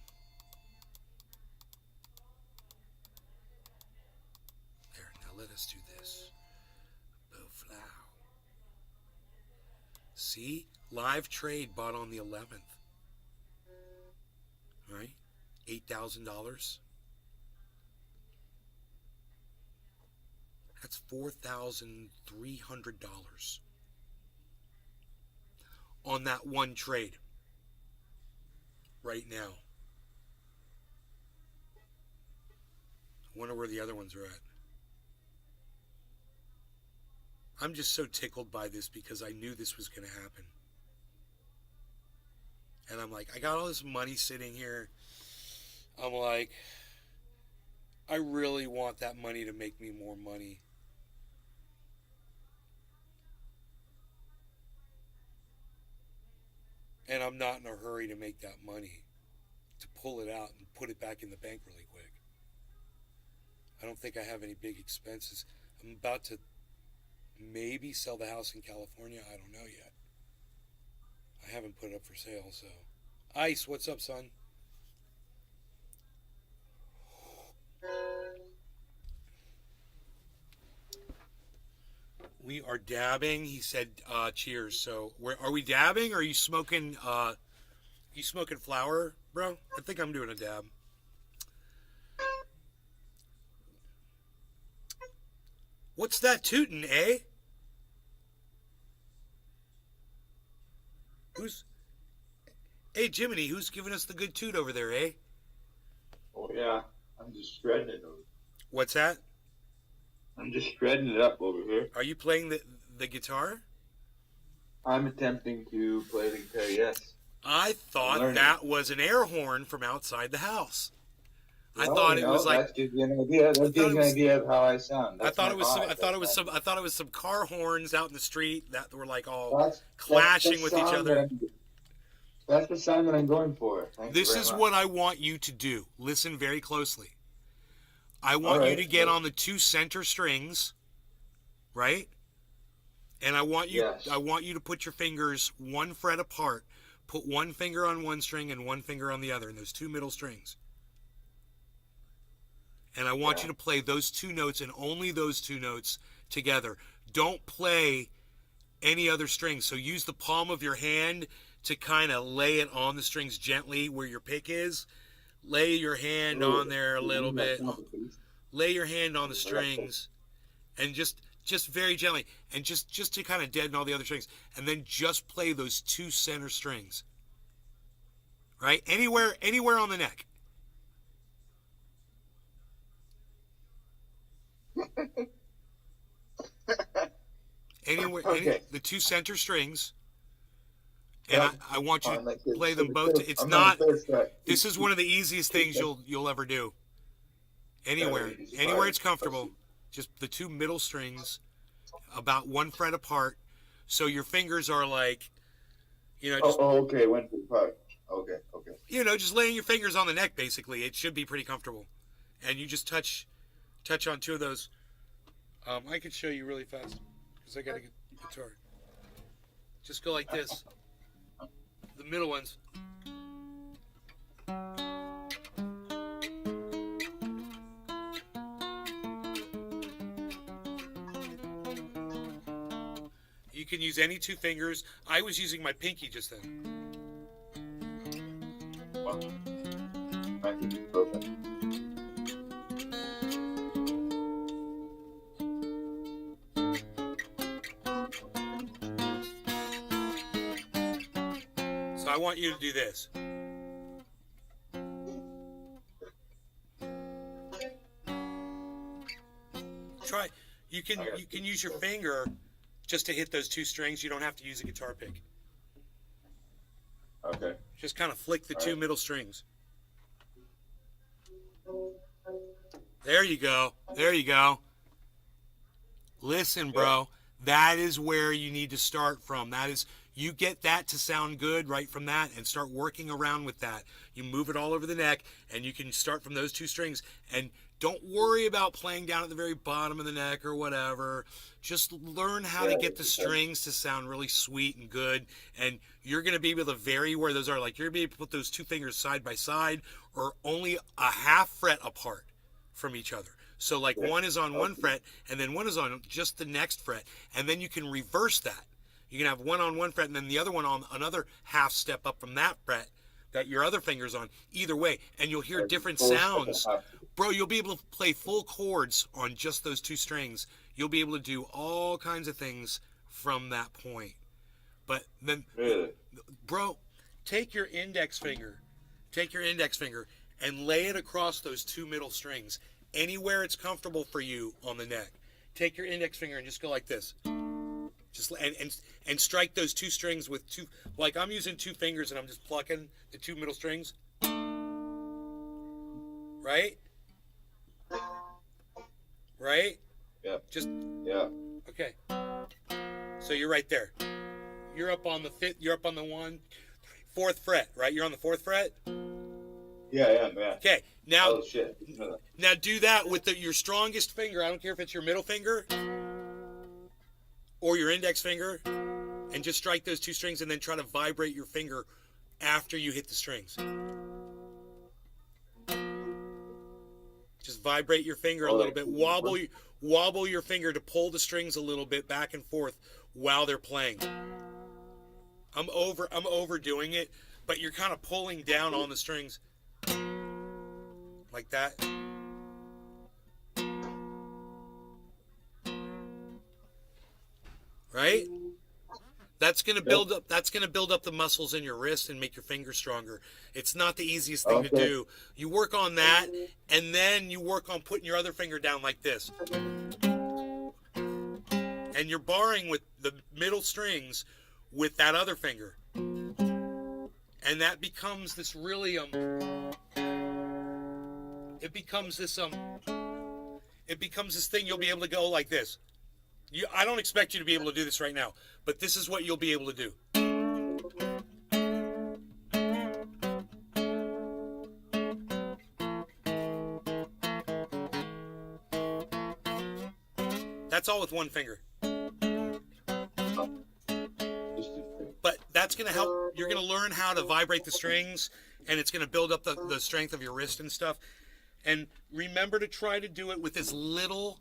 There, now let us do this. Bowflow. See? Live trade bought on the 11th. All right? $8,000. That's $4,300 on that one trade right now. I wonder where the other ones are at. I'm just so tickled by this because I knew this was going to happen. And I'm like, I got all this money sitting here. I'm like, I really want that money to make me more money. And I'm not in a hurry to make that money, to pull it out and put it back in the bank really quick. I don't think I have any big expenses. I'm about to maybe sell the house in California. I don't know yet. I haven't put it up for sale, so. Ice, what's up, son? We are dabbing. He said, cheers. So, are we dabbing or are you smoking, flower, bro? I think I'm doing a dab. What's that tootin', eh? Hey, Jiminy, who's giving us the good toot over there, eh? Oh, yeah. I'm just shredding it over. What's that? I'm just shredding it up over here. Are you playing the guitar? I'm attempting to play the guitar, yes. I thought that was an air horn from outside the house. Well, I thought it was like. That gives you an idea. That gives you an idea of how I sound. I thought it was some car horns out in the street that were like all clashing with each other. That's the sound that I'm going for. This is what I want you to do. Listen very closely. I want you to get on the two center strings, right? And I want you to put your fingers 1 fret apart. Put one finger on one string and one finger on the other, and those two middle strings. And I want you to play those two notes and only those two notes together. Don't play any other strings. So use the palm of your hand to kind of lay it on the strings gently where your pick is. Lay your hand on there a little bit. Lay your hand on the strings and just very gently. And just to kind of deaden all the other strings. And then just play those two center strings. Right? Anywhere on the neck. The two center strings. and Yeah. I want you On to the fifth- play them the both. fifth- It's I'm on not. the fifth fret. This is one of the easiest things you'll ever do. Anywhere, it's anywhere fine. it's comfortable. Just the two middle strings, about 1 fret apart, so your fingers are like, just Okay. Went to the part. Okay. just laying your fingers on the neck. Basically, it should be pretty comfortable, and you just touch on two of those. I could show you really fast because I got a guitar. Just go like this. The middle ones. You can use any two fingers. I was using my pinky just then. Wow. I think it's broken. So I want you to do this. Try. You can use your finger just to hit those two strings. You don't have to use a guitar pick. Okay. Just kind of flick the two middle strings. There you go. There you go. Listen, bro. That is where you need to start from. That is, you get that to sound good right from that and start working around with that. You move it all over the neck and you can start from those two strings. And don't worry about playing down at the very bottom of the neck or whatever. Just learn how to get the strings to sound really sweet and good. And you're going to be able to vary where those are. Like, you're going to be able to put those two fingers side by side or only a half fret apart from each other. So like one is on one fret and then one is on just the next fret. And then you can reverse that. You can have one on one fret and then the other one on another half step up from that fret that your other finger's on. Either way. And you'll hear different sounds. Bro, you'll be able to play full chords on just those two strings. You'll be able to do all kinds of things from that point. But then, bro, take your index finger and lay it across those two middle strings. Anywhere it's comfortable for you on the neck. Take your index finger and just go like this. Just and strike those two strings with two. Like, I'm using two fingers and I'm just plucking the two middle strings. Right? Right? Yeah. Just Okay. So you're right there. You're up on the fifth. You're up on the fourth fret, right? You're on the fourth fret. Yeah. Okay. Now. Oh shit. Now do that with your strongest finger. I don't care if it's your middle finger or your index finger, and just strike those two strings, and then try to vibrate your finger after you hit the strings. Just vibrate your finger a little bit. Wobble your finger to pull the strings a little bit back and forth while they're playing. I'm overdoing it, but you're kind of pulling down on the strings like that. Right? That's going to build up the muscles in your wrist and make your fingers stronger. It's not the easiest thing to do. You work on that, and then you work on putting your other finger down like this. And you're barring with the middle strings with that other finger. And that becomes this really it becomes this thing you'll be able to go like this. I don't expect you to be able to do this right now, but this is what you'll be able to do. That's all with one finger. But that's going to help. You're going to learn how to vibrate the strings, and it's going to build up the strength of your wrist and stuff. And remember to try to do it with as little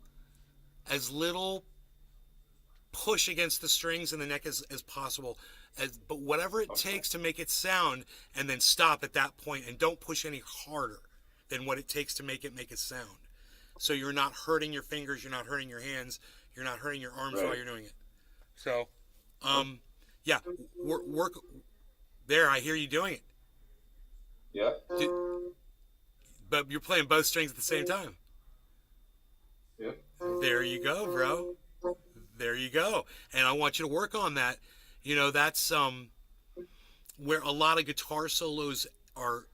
push against the strings and the neck as possible. But whatever it takes to make it sound, and then stop at that point, and don't push any harder than what it takes to make it sound. So you're not hurting your fingers, you're not hurting your hands, you're not hurting your arms while you're doing it. So, yeah, work there. I hear you doing it. Yeah. But you're playing both strings at the same time. Yep. There you go, bro. There you go. And I want you to work on that. That's where a lot of guitar solos are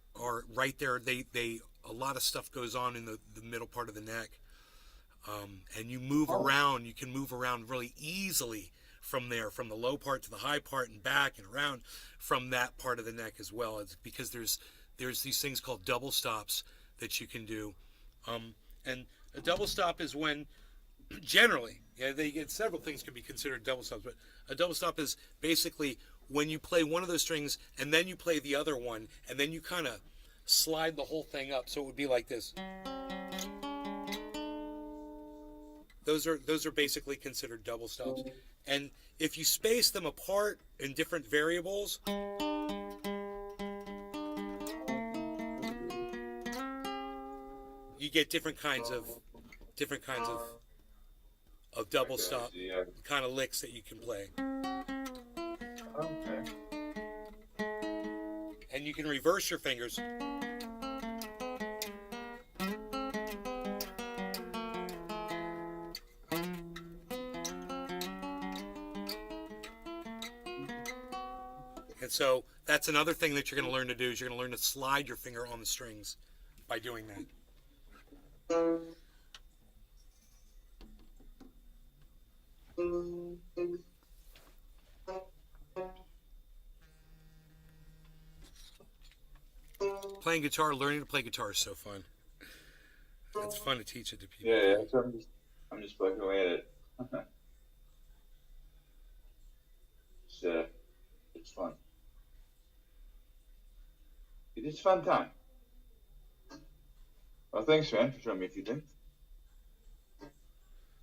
right there. They a lot of stuff goes on in the middle part of the neck, and you move around. You can move around really easily from there, from the low part to the high part and back and around from that part of the neck as well. It's because there's these things called double stops that you can do, and a double stop is when generally, they get several things can be considered double stops, but a double stop is basically when you play one of those strings and then you play the other one and then you kind of slide the whole thing up, so it would be like this. Those are basically considered double stops, and if you space them apart in different variables, you get different kinds of double stop kind of licks that you can play. Okay. And you can reverse your fingers. And so that's another thing that you're going to learn to do, is you're going to learn to slide your finger on the strings by doing that. Playing guitar, learning to play guitar is so fun. It's fun to teach it to people. Yeah, so I'm just plugging away at it. It's fun. It is fun time. Well, thanks, man, for showing me a few things.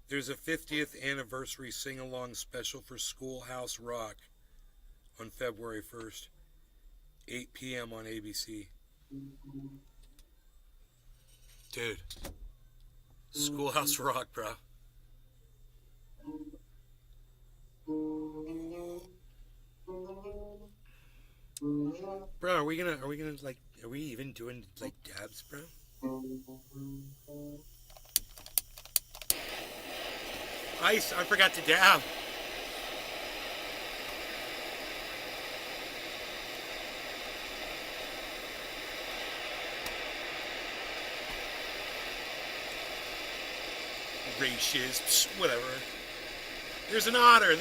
There's a 50th anniversary sing-along special for Schoolhouse Rock on February 1st, 8 p.m. on ABC. Dude, Schoolhouse Rock, bro. Bro, are we gonna like, are we even doing like dabs, bro? I forgot to dab. Racist, whatever. There's an otter.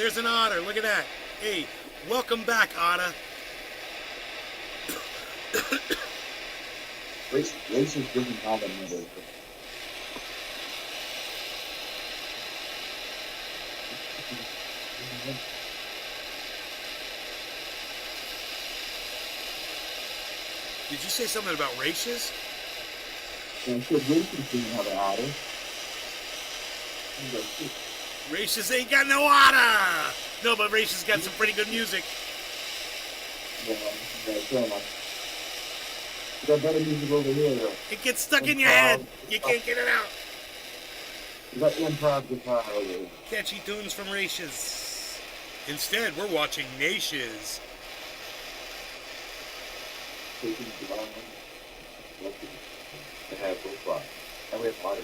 Look at that. Hey, welcome back, otter. Racist doesn't have another. Did you say something about racist? And so racist doesn't have an otter. Racist ain't got no otter. No, but racist got some pretty good music. Yeah, fair enough. You got better music over here, though. It gets stuck in your head. You can't get it out. You got improv guitar over here. Catchy tunes from Races. Instead, we're watching Nations. Taking the long one. They have both spots. And we have water.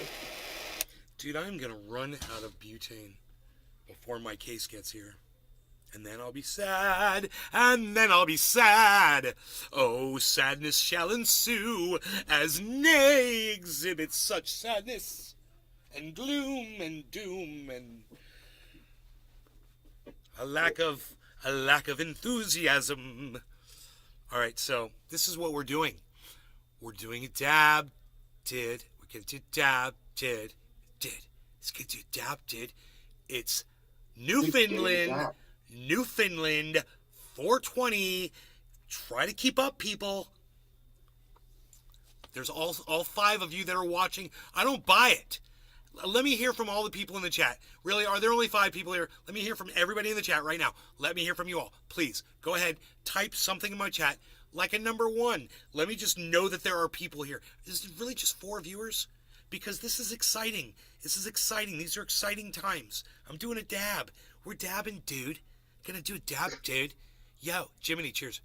Dude, I'm gonna run out of butane before my case gets here. And then I'll be sad, and then I'll be sad. Oh, sadness shall ensue, as Nay exhibits such sadness, and gloom, and doom, and a lack of enthusiasm. All right, so this is what we're doing. We're doing a dab, did. We're gonna do dab, did. Let's get to dab, did. It's Newfoundland 420. Try to keep up, people. There's all 5 of you that are watching. I don't buy it. Let me hear from all the people in the chat. Really, are there only 5 people here? Let me hear from everybody in the chat right now. Let me hear from you all. Please, go ahead, type something in my chat, like a number 1. Let me just know that there are people here. Is it really just 4 viewers? Because this is exciting. This is exciting. These are exciting times. I'm doing a dab. We're dabbing, dude. Gonna do a dab, dude. Yo, Jiminy, cheers.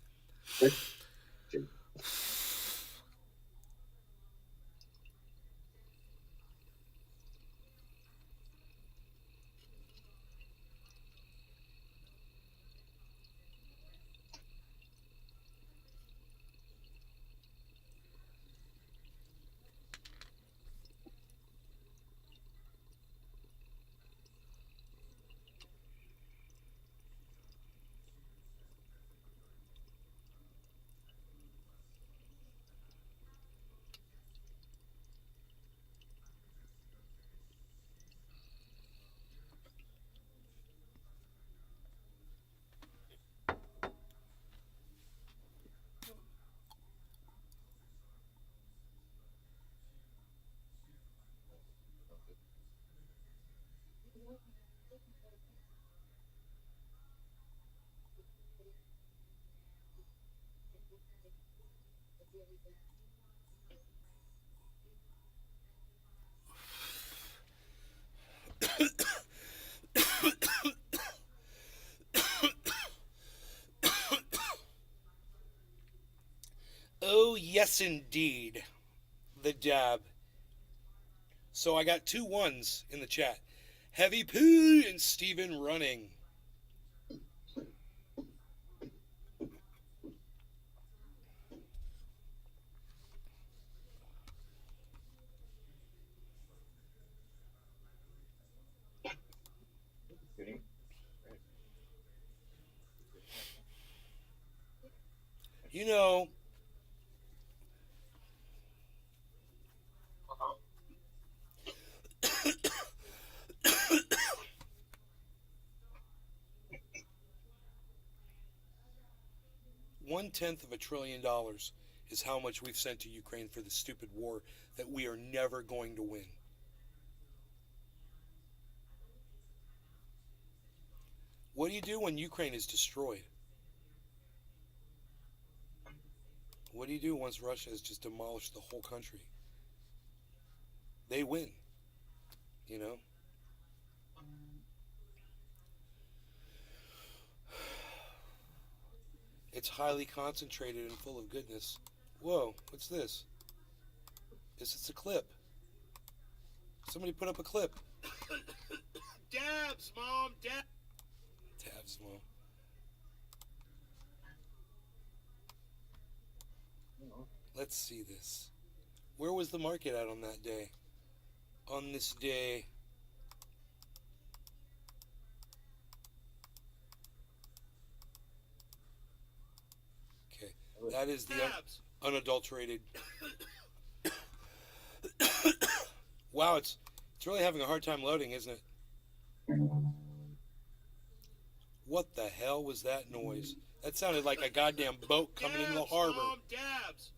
Oh, yes, indeed. The dab. So I got 2 ones in the chat. Heavy P and Steven running. You know, $0.1 trillion is how much we've sent to Ukraine for this stupid war that we are never going to win. What do you do when Ukraine is destroyed? What do you do once Russia has just demolished the whole country? They win, you know? It's highly concentrated and full of goodness. Whoa, what's this? Is this a clip? Somebody put up a clip. Dabs, Mom, Dabs, Mom. Let's see this. Where was the market at on that day? On this day. Okay, that is the unadulterated. Wow, it's really having a hard time loading, isn't it? What the hell was that noise? That sounded like a goddamn boat coming into the harbor. Mom, dabs.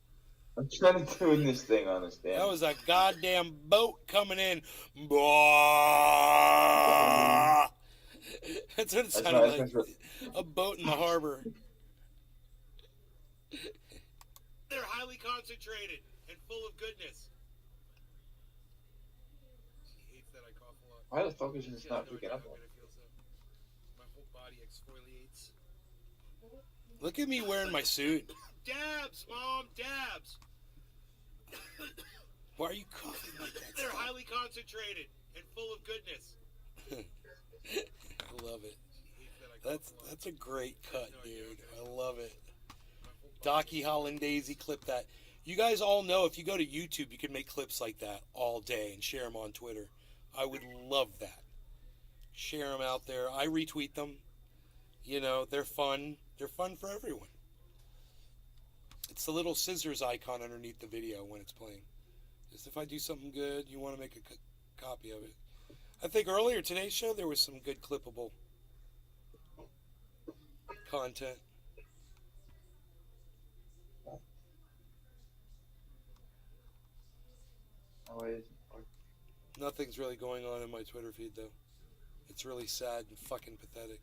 I'm trying to do this thing on this damn. That was a goddamn boat coming in. That's what it sounded like. A boat in the harbor. They're highly concentrated and full of goodness. She hates that I cough a lot. Why the fuck is this not picking up? My whole body exfoliates. Look at me wearing my suit. Dabs, Mom, dabs. Why are you coughing like that? They're highly concentrated and full of goodness. I love it. That's a great cut, dude. I love it. Docky Hollandaise clip that. You guys all know if you go to YouTube, you can make clips like that all day and share them on Twitter. I would love that. Share them out there. I retweet them. You know, they're fun. They're fun for everyone. It's the little scissors icon underneath the video when it's playing. Just if I do something good, you want to make a copy of it. I think earlier today's show there was some good clippable content. Nothing's really going on in my Twitter feed though. It's really sad and fucking pathetic.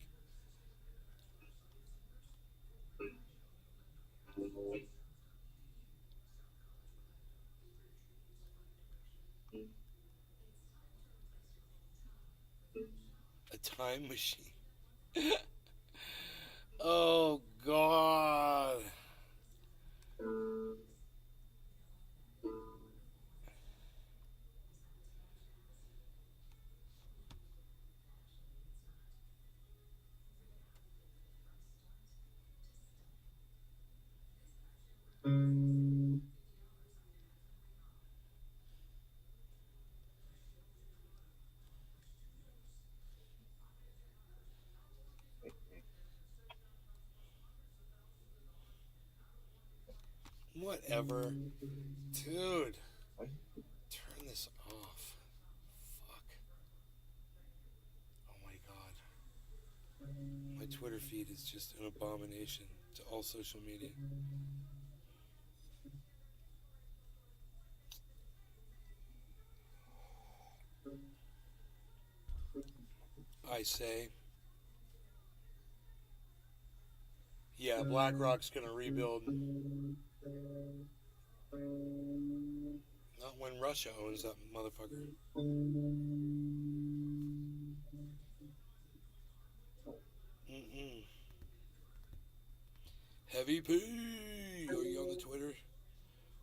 A time machine. Oh God. Whatever. Dude. Turn this off. Fuck. Oh my God. My Twitter feed is just an abomination to all social media. I say. Yeah, BlackRock's gonna rebuild. Russia owns that motherfucker. Mm-mm. Heavy P. Are you on the Twitter?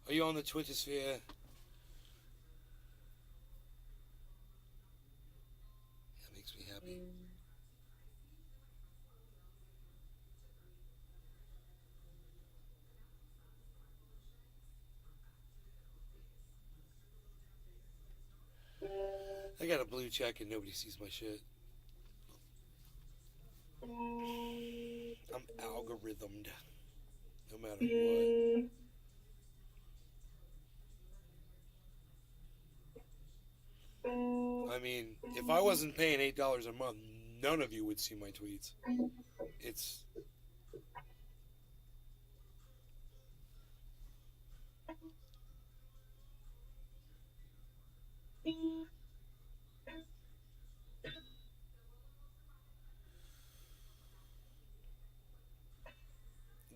Are you on the Twitter sphere? That makes me happy. I got a blue check and nobody sees my shit. I'm algorithmed. No matter what. I mean, if I wasn't paying $8 a month, none of you would see my tweets. It's...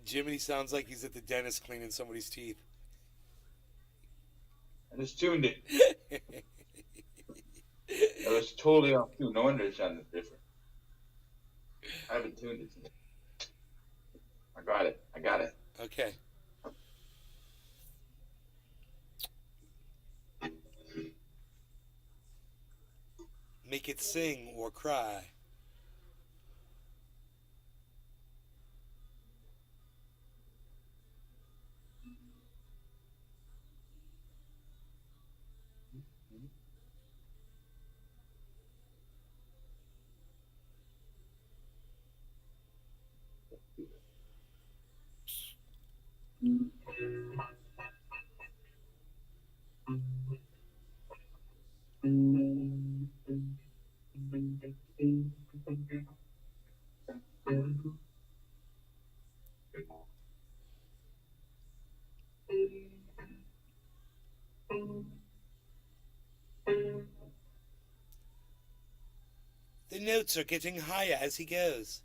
Jiminy sounds like he's at the dentist cleaning somebody's teeth. I just tuned it. I was totally off tune. No wonder it sounded different. I haven't tuned it yet. I got it. Okay. Make it sing or cry. The notes are getting higher as he goes.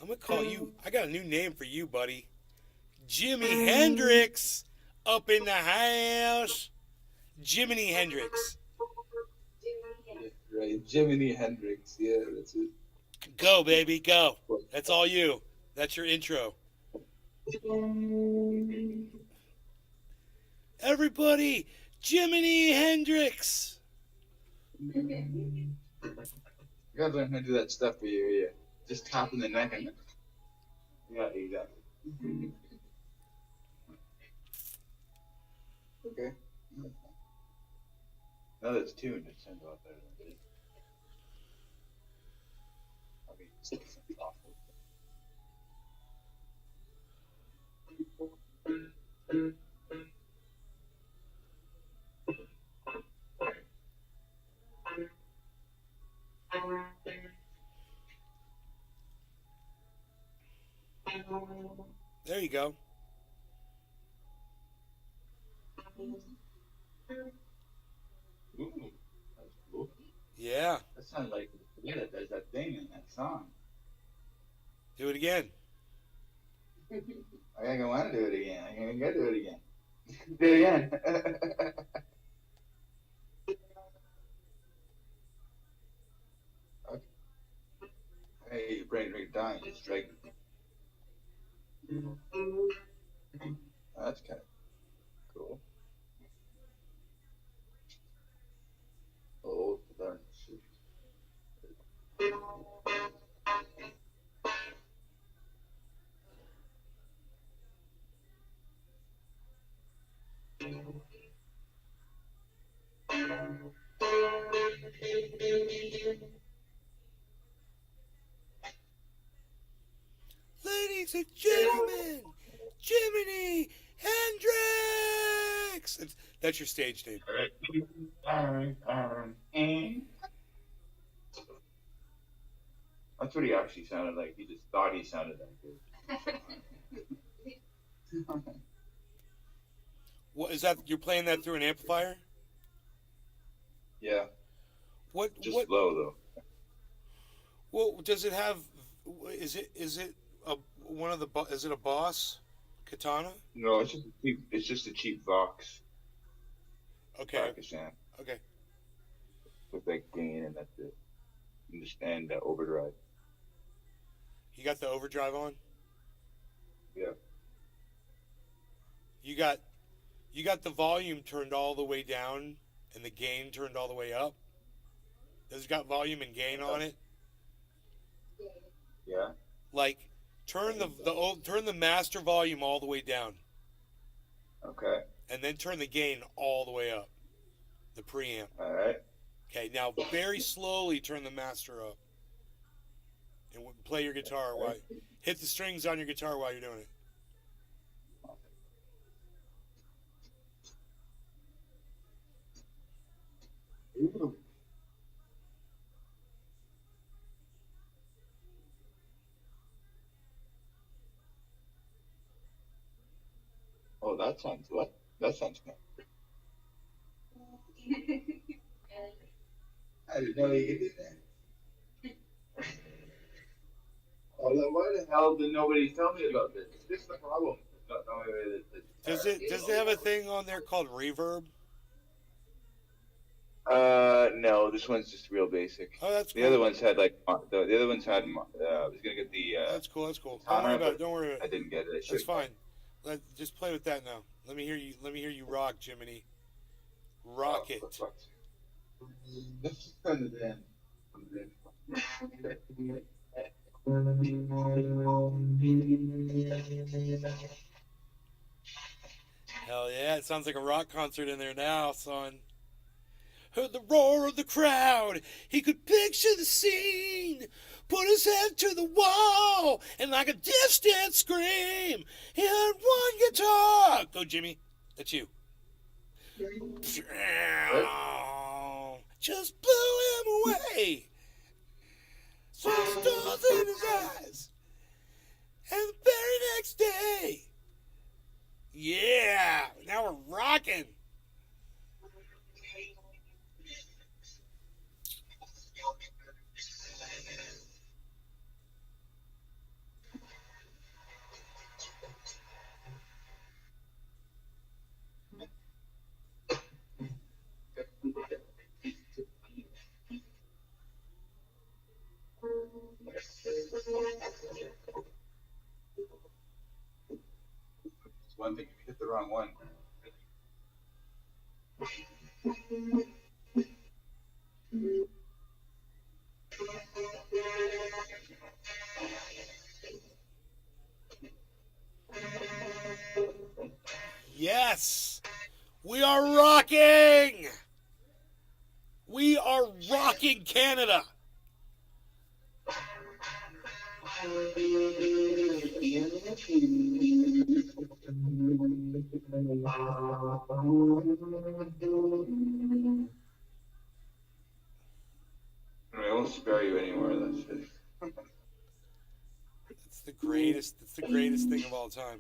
I'm gonna call you. I got a new name for you, buddy. Jimi Hendrix up in the house. Jiminy Hendrix. Right, Jiminy Hendrix. Yeah, that's it. Go, baby, go. That's all you. That's your intro. Everybody, Jiminy Hendrix. You gotta learn how to do that stuff where you're just tapping the neck and yeah, exactly. Okay. Now that it's tuned, it sounds a lot better than it is. I mean, it's awful. There you go. Ooh, that's cool. Yeah. That sounds like the that does that thing in that song. Do it again. I gotta want to do it again. I gotta do it again. Do it again. Okay. Hey, your brain right dying. It's dragging. That's kind of cool. Oh, darn shit. Ladies and gentlemen, Jiminy Hendrix. That's your stage name. That's what he actually sounded like. He just thought he sounded that good. What is that? You're playing that through an amplifier? Yeah. What? Just What? low though. Well, does it have Is it a one of the is it a Boss katana? No, it's just a cheap Vox Okay, Pakistan okay. with like gain and that's it. And overdrive. You got the overdrive on. Yeah. You got you got the volume turned all the way down and the gain turned all the way up. It's got volume and gain on it. Yeah. Like turn the master volume all the way down, Okay. and then turn the gain all the way up. The preamp. All right. Okay, now very slowly turn the master up, and play your guitar while hit the strings on your guitar while you're doing it. Oh, that sounds what? That sounds good. I didn't know you could do that. Oh, then why the hell did nobody tell me about this? This is the problem. Not knowing that Does it have a thing on there called reverb? No, this one's just real basic. Oh, that's The cool. other ones had like the other ones had. I was gonna get the. That's cool. That's cool. Don't worry about it. Don't worry about I it. didn't get it. I That's should've. fine. Just play with that now. Let me hear you. Let me hear you rock, Jiminy. Rock it. Hell yeah! It sounds like a rock concert in there now, son. Heard the roar of the crowd. He could picture the scene. Put his head to the wall and like a distant scream, he had one guitar. Go, Jimmy. That's you. Just blew him away. Saw stars in his eyes. And the very next day, yeah, now we're rocking. It's one thing if you hit the wrong one. Yes, we are rocking. We are rocking Canada. I won't spare you anymore of that shit. It's the greatest. It's the greatest thing of all time.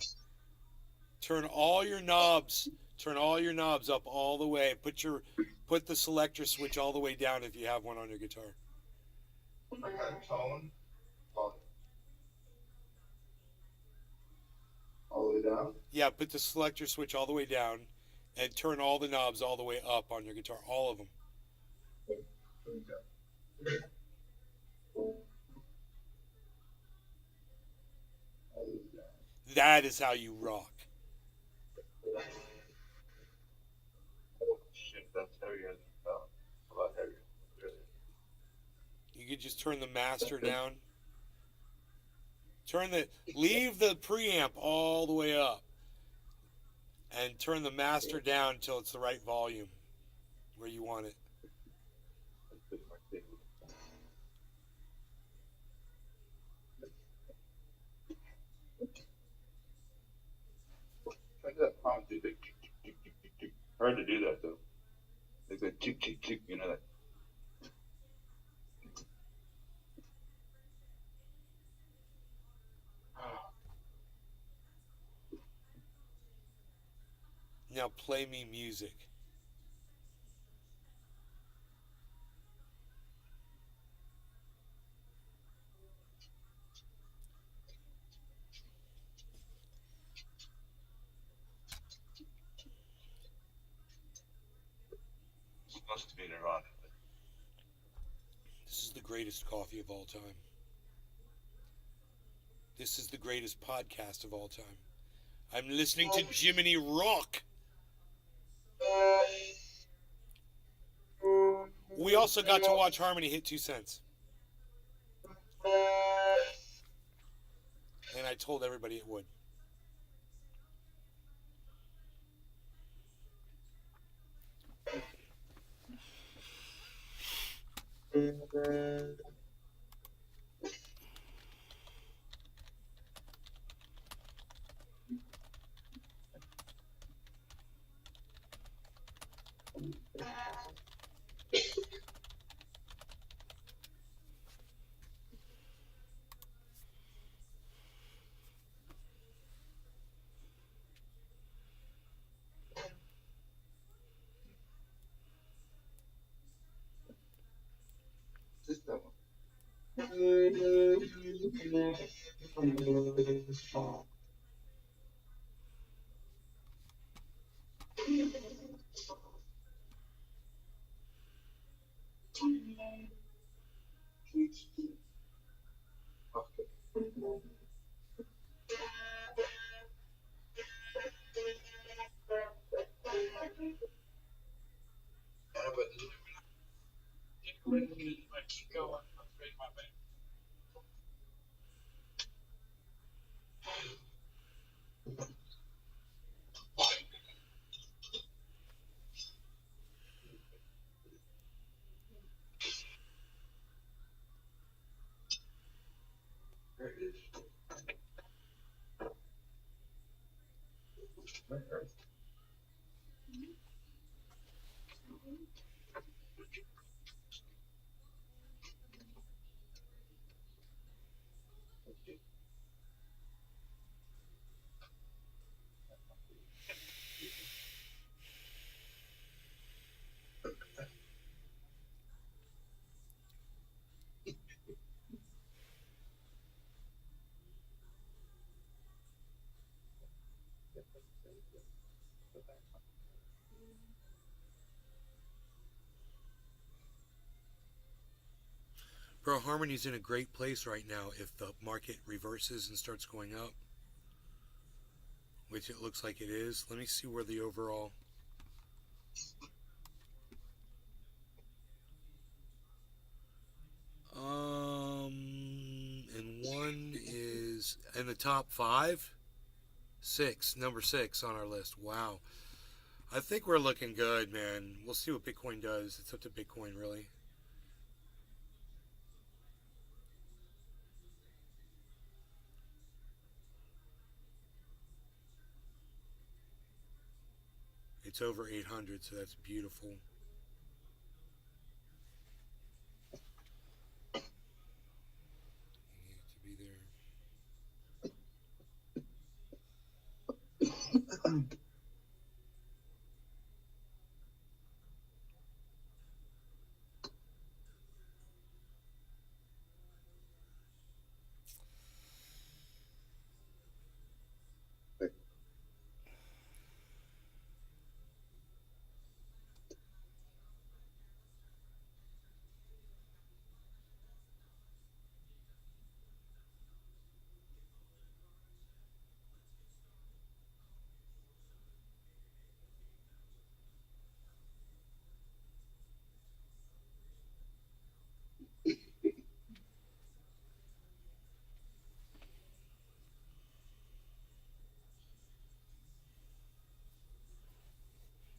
Turn all your knobs. Turn all your knobs up all the way. Put the selector switch all the way down if you have one on your guitar. Tone. All the way down. Yeah, put the selector switch all the way down, and turn all the knobs all the way up on your guitar. All of them. That is how you rock. Shit, that's heavier than I thought. A lot heavier. Really. You could just turn the master down. Leave the preamp all the way up. And turn the master down until it's the right volume where you want it. Try that pound, dude. Like, tick, tick, tick, tick, tick, tick. Hard to do that though. Like that tick, tick, tick. You know that. Now play me music. roast meter on it. This is the greatest coffee of all time. This is the greatest podcast of all time. I'm listening to Jiminy Rock. We also got to watch Harmony hit 2 cents. And I told everybody it would. Just that one. Okay. Yeah, but I keep going. I'm breaking my back. There it is. Bro, Harmony's in a great place right now if the market reverses and starts going up, which it looks like it is. Let me see where the overall... And one is in the top 5? 6, number 6 on our list. Wow. I think we're looking good, man. We'll see what Bitcoin does. It's up to Bitcoin, really. It's over 800, so that's beautiful. You need to be there.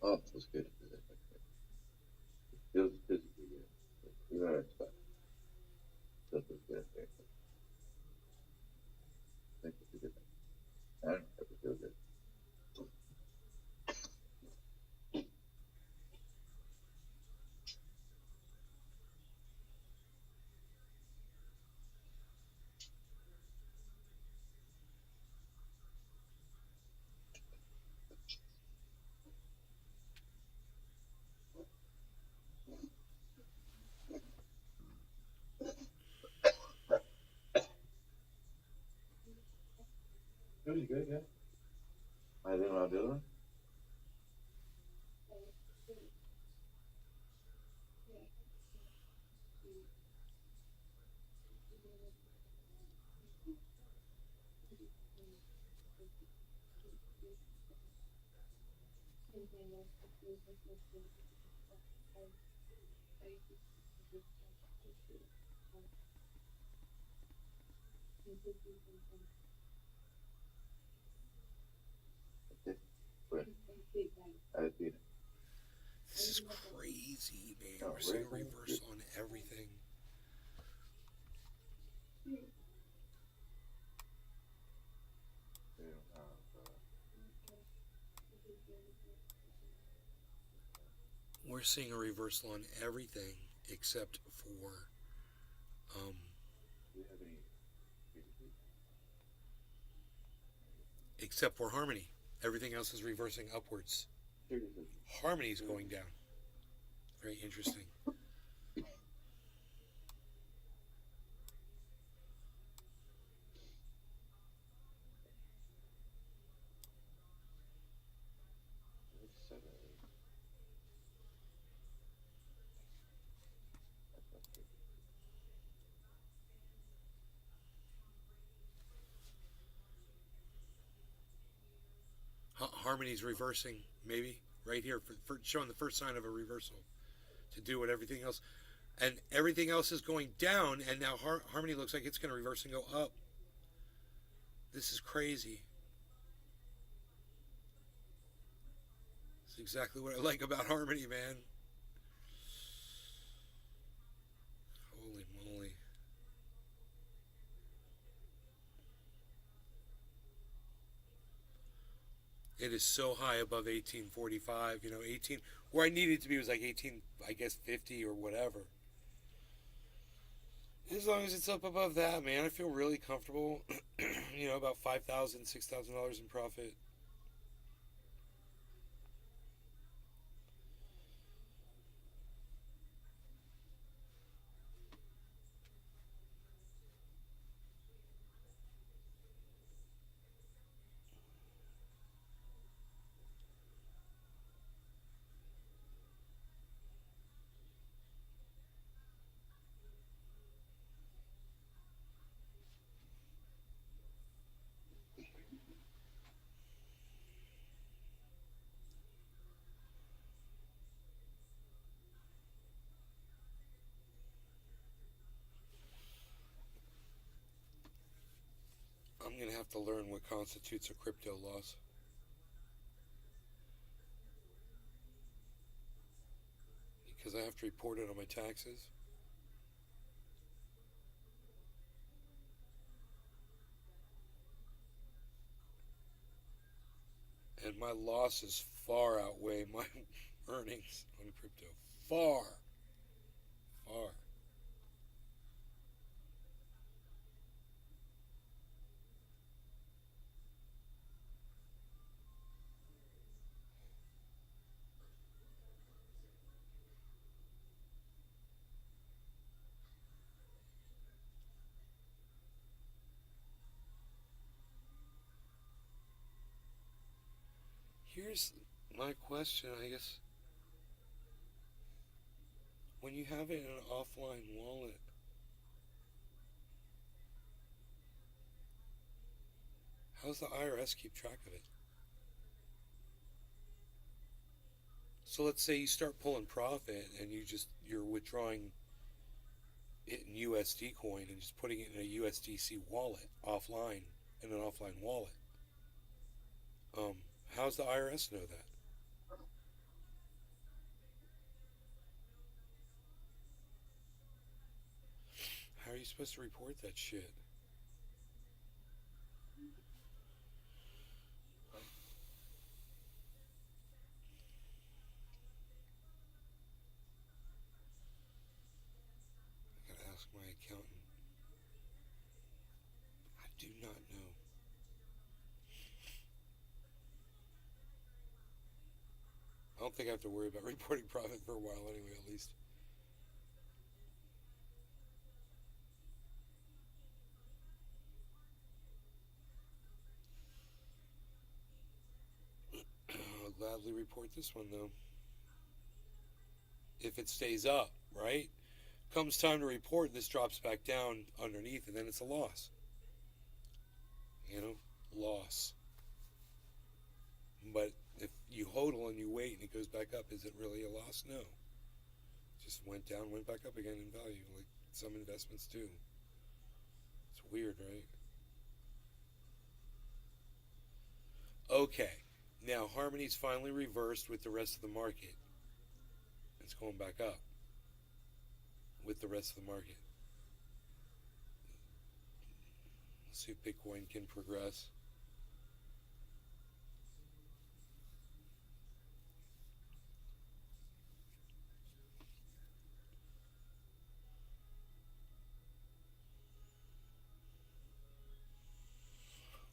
Oh, it feels good. Feels physically good. You know what I expect. Feels good. Thank you for good. I don't have to feel good. Really good, yeah. I didn't know the other one. Bueno, a decir, This is crazy, man. no, We're seeing a right? reversal on everything. They don't have, We're seeing a reversal on everything except for um, do you have any? except for Harmony. Everything else is reversing upwards. Seriously. Harmony's going down. Very interesting. That's 7. That's not good. Harmony's reversing, maybe right here for showing the first sign of a reversal to do what everything else, and everything else is going down, and now Harmony looks like it's going to reverse and go up. This is crazy. It's exactly what I like about Harmony, man. Holy moly. It is so high above 1845. 18, where I needed to be was like 18, I guess 50 or whatever. As long as it's up above that, man, I feel really comfortable. About $5,000, $6,000 in profit. I'm going to have to learn what constitutes a crypto loss. Because I have to report it on my taxes. And my losses far outweigh my earnings on crypto. Far. Far. Here's my question, I guess. When you have it in an offline wallet, how does the IRS keep track of it? So let's say you start pulling profit and you're withdrawing it in USD coin and just putting it in a USDC wallet offline in an offline wallet. Um, how's the IRS know that? How are you supposed to report that shit? I gotta ask my accountant. I do not know. I don't think I have to worry about reporting profit for a while anyway, at least. I'll gladly report this one though. If it stays up, right? Comes time to report, this drops back down underneath, and then it's a loss. Loss. But if you hodl and you wait and it goes back up, is it really a loss? No. Just went down, went back up again in value, like some investments do. It's weird, right? Okay, now Harmony's finally reversed with the rest of the market. It's going back up with the rest of the market. Let's see if Bitcoin can progress.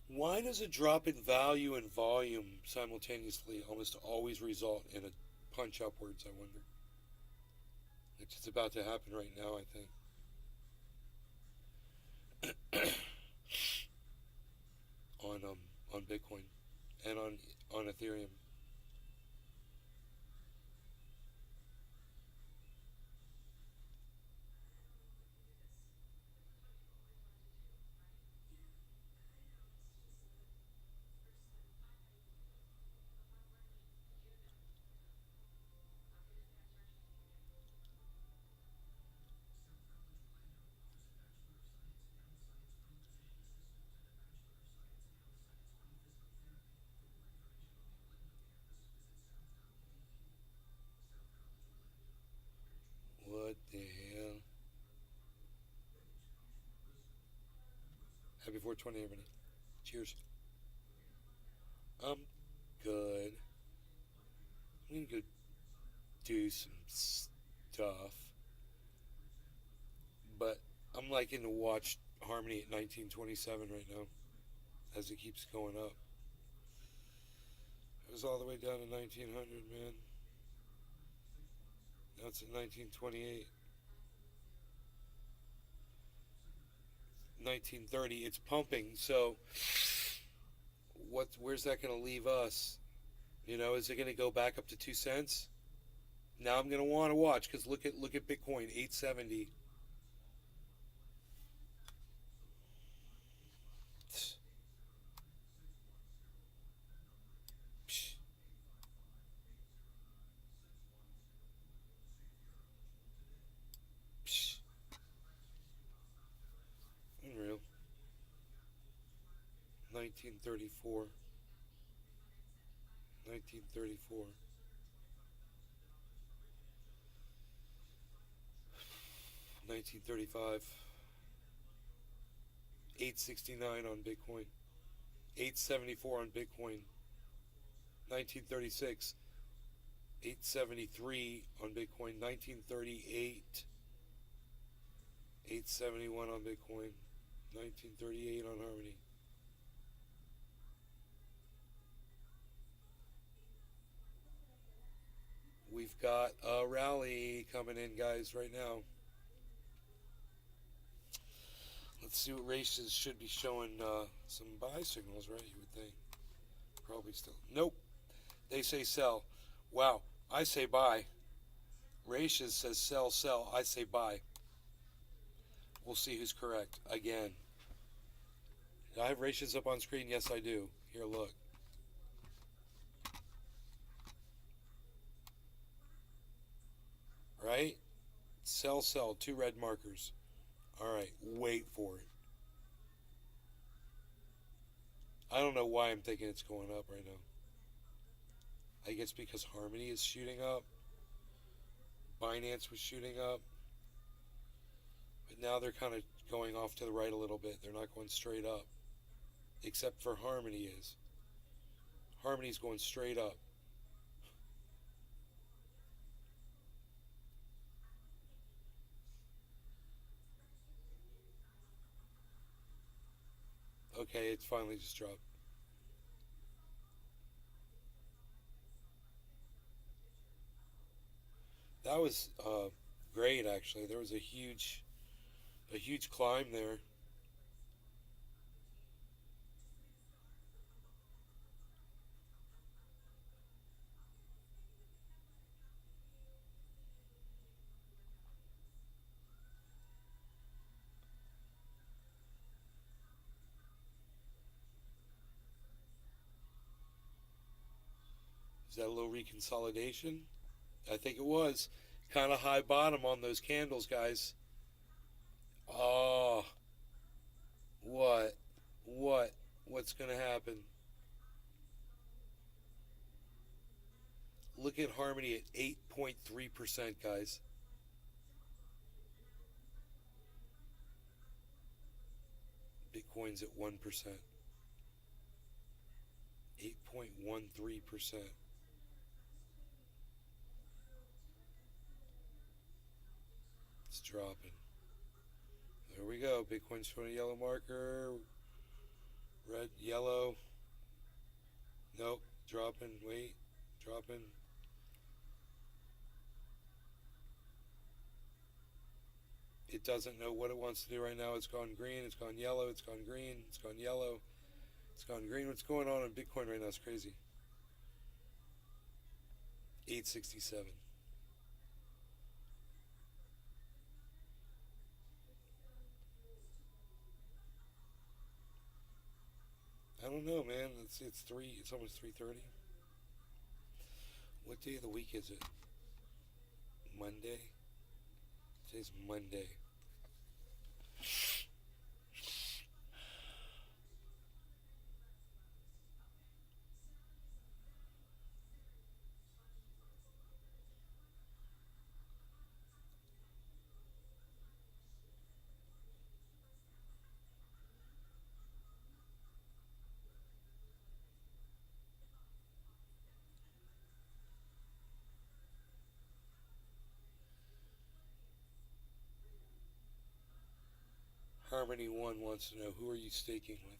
Why does a drop in value and volume simultaneously almost always result in a punch upwards, I wonder? It's about to happen right now, I think. On Bitcoin and on Ethereum. What the hell? Happy 420, everybody. Cheers. I'm good. I'm gonna go do some stuff, but I'm liking to watch Harmony at 1927 right now as it keeps going up. It was all the way down to 1900, man. Now it's at 1928. 1930. It's pumping. So, where's that going to leave us? You know, is it going to go back up to 2 cents? Now I'm going to want to watch because look at Bitcoin, 870. Unreal. 1934. 1934. 1935. 869 on Bitcoin. 874 on Bitcoin. 1936. 873 on Bitcoin. 1938. 871 on Bitcoin. 1938 on Harmony. We've got a rally coming in, guys, right now. Let's see what races should be showing some buy signals, right? You would think. Probably still. Nope. They say sell. Wow. I say buy. Races says sell, sell. I say buy. We'll see who's correct. Again. Do I have races up on screen? Yes, I do. Here, look. Right? Sell, sell. 2 red markers. Alright, wait for it. I don't know why I'm thinking it's going up right now. I guess because Harmony is shooting up. Binance was shooting up. But now they're kind of going off to the right a little bit. They're not going straight up. Except for Harmony is. Harmony's going straight up. Okay, it's finally just dropped. That was great, actually. There was a huge climb there. Is that a little reconsolidation? I think it was. Kind of high bottom on those candles, guys. Oh, what? What's going to happen? Look at Harmony at 8.3%, guys. Bitcoin's at 1%. 8.13%. It's dropping. There we go. Bitcoin's showing a yellow marker. Red, yellow. Nope. Dropping. Wait. Dropping. It doesn't know what it wants to do right now. It's gone green. It's gone yellow. It's gone green. It's gone yellow. It's gone green. What's going on in Bitcoin right now is crazy. 867. I don't know, man. It's three. It's almost 3:30. What day of the week is it? Monday. Today's Monday. Harmony One wants to know, who are you staking with?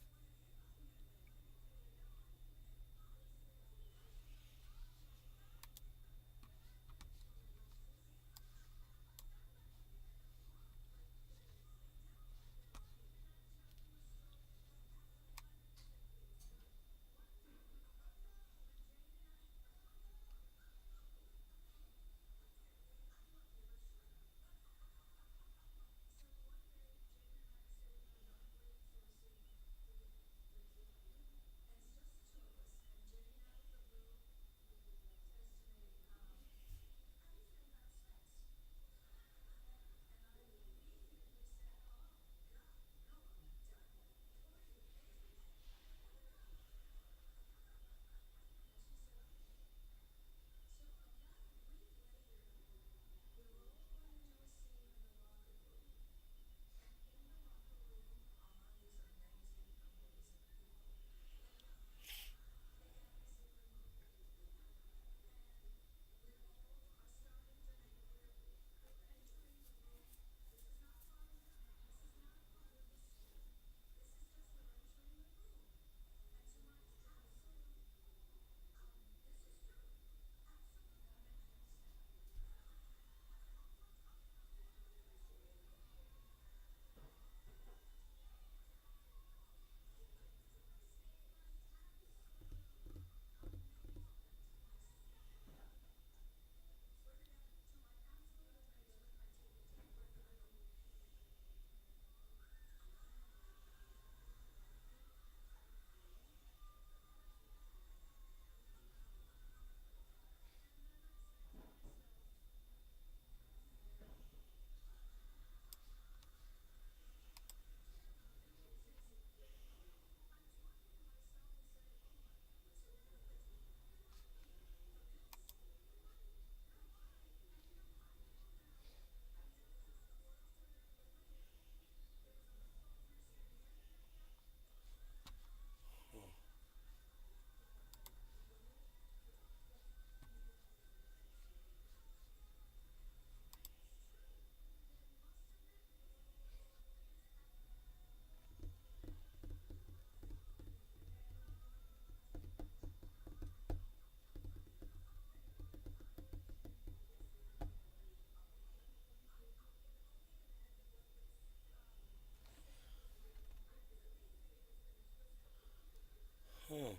Huh.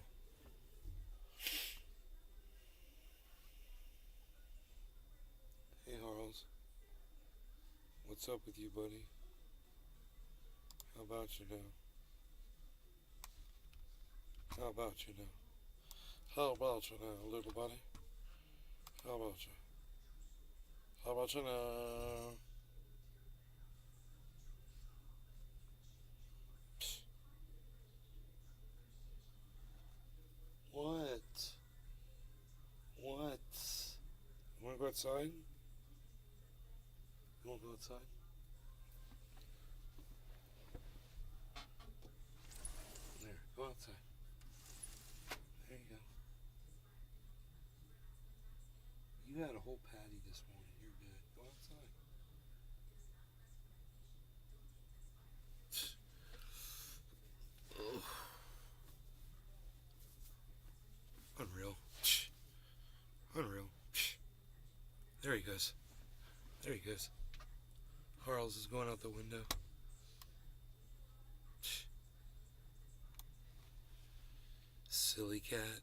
Hey, Harles. What's up with you, buddy? How about you now? How about you now? How about you now, little buddy? How about you? How about you now? What? What? You wanna go outside? You wanna go outside? There, go outside. There you go. You had a whole patty this morning. You're good. Go outside. Ugh. Unreal. Unreal. There he goes. There he goes. Harles is going out the window. Silly cat.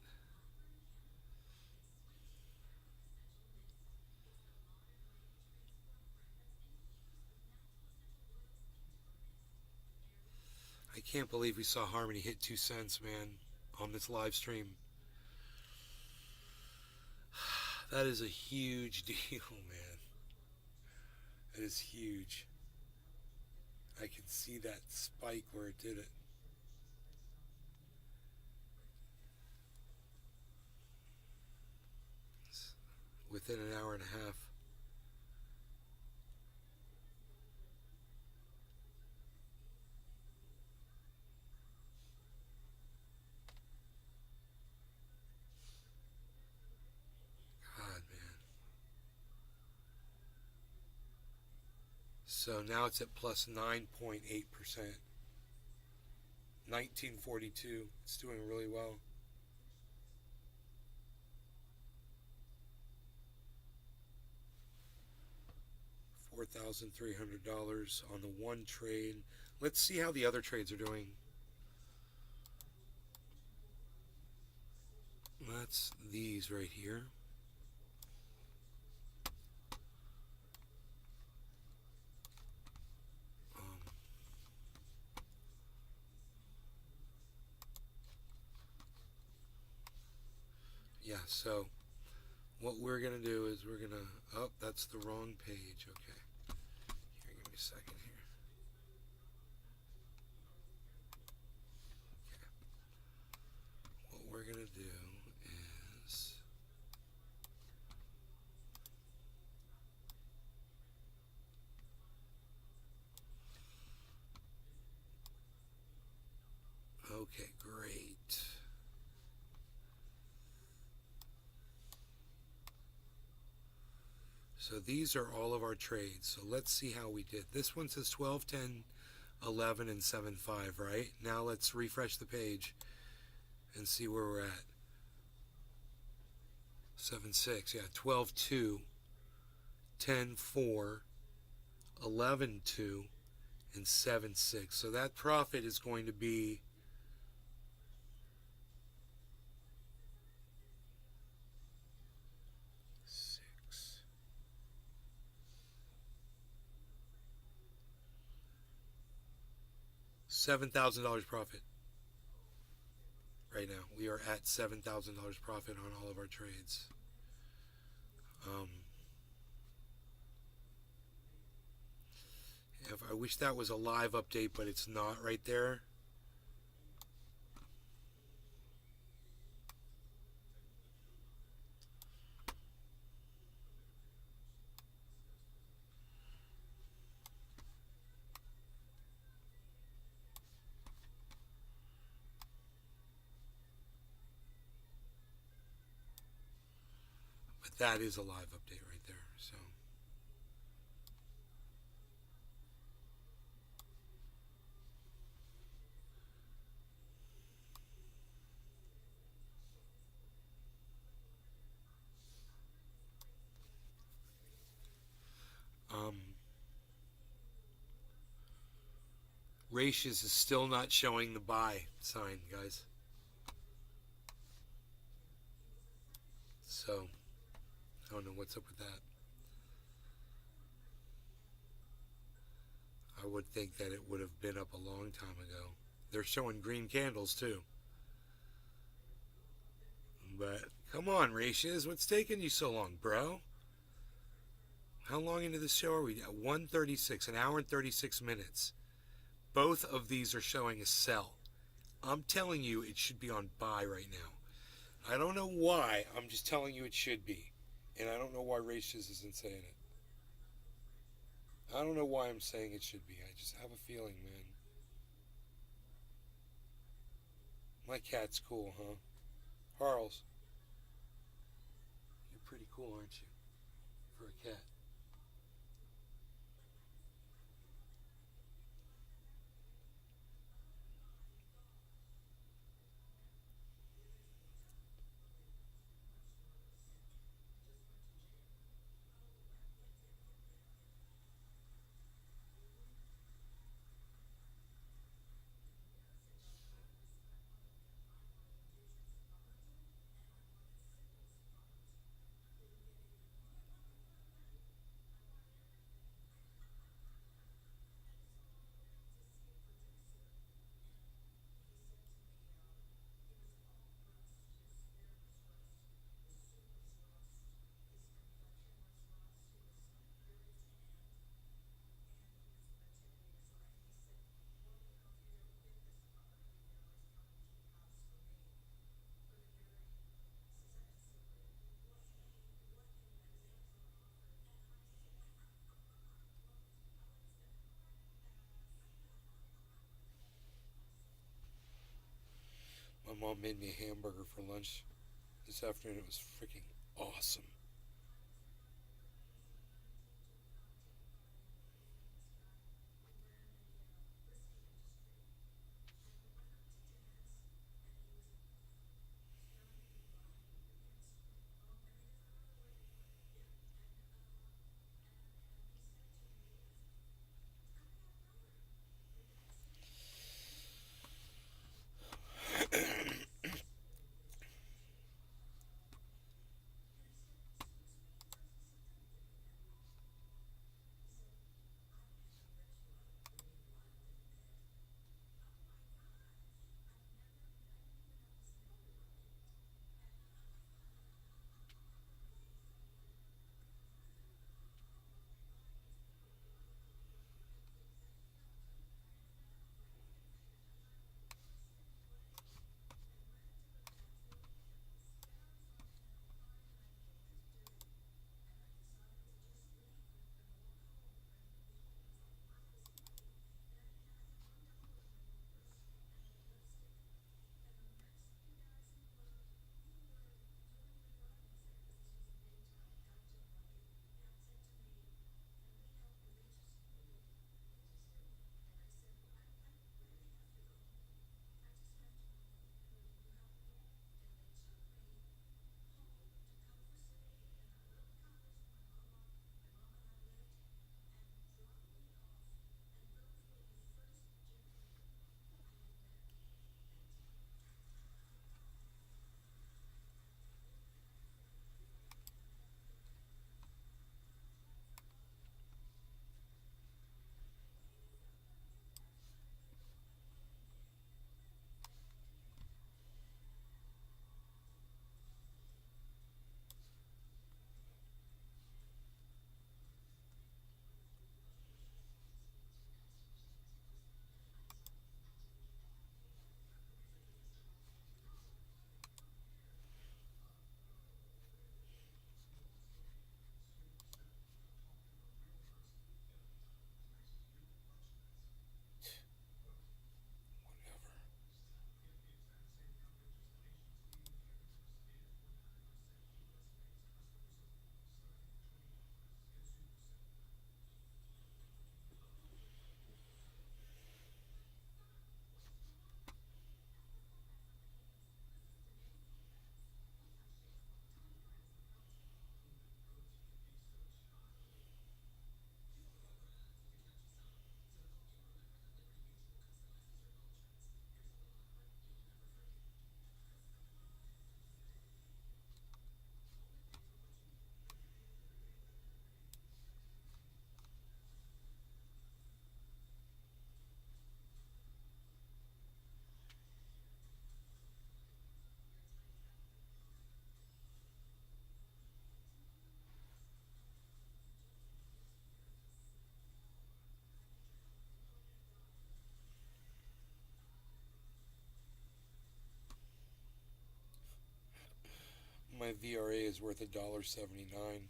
I can't believe we saw Harmony hit 2 cents, man, on this live stream. That is a huge deal, man. That is huge. I can see that spike where it did it. Within an hour and a half. God, man. So now it's at plus 9.8%. 1942. It's doing really well. $4,300 on the one trade. Let's see how the other trades are doing. That's these right here. Yeah, so what we're going to do is we're going to... Oh, that's the wrong page. Okay. Here, give me a second here. Okay. What we're going to do is... Okay, great. So these are all of our trades. So let's see how we did. This one says 12, 10, 11, and 7, 5, right? Now let's refresh the page and see where we're at. 7, 6, yeah, 12, 2, 10, 4, 11, 2, and 7, 6. So that profit is going to be $7,000 profit. Right now, we are at $7,000 profit on all of our trades. If I wish that was a live update, but it's not right there. But that is a live update right there. So. Ratios is still not showing the buy sign, guys. So, I don't know what's up with that. I would think that it would have been up a long time ago. They're showing green candles too. But come on, Ratius, what's taking you so long, bro? How long into the show are we? At 1:36, an hour and 36 minutes. Both of these are showing a sell. I'm telling you, it should be on buy right now. I don't know why. I'm just telling you it should be. And I don't know why Ratius isn't saying it. I don't know why I'm saying it should be. I just have a feeling, man. My cat's cool, huh? Harles, you're pretty cool, aren't you? For a cat. My mom made me a hamburger for lunch this afternoon. It was freaking awesome. VRA is worth $1.79.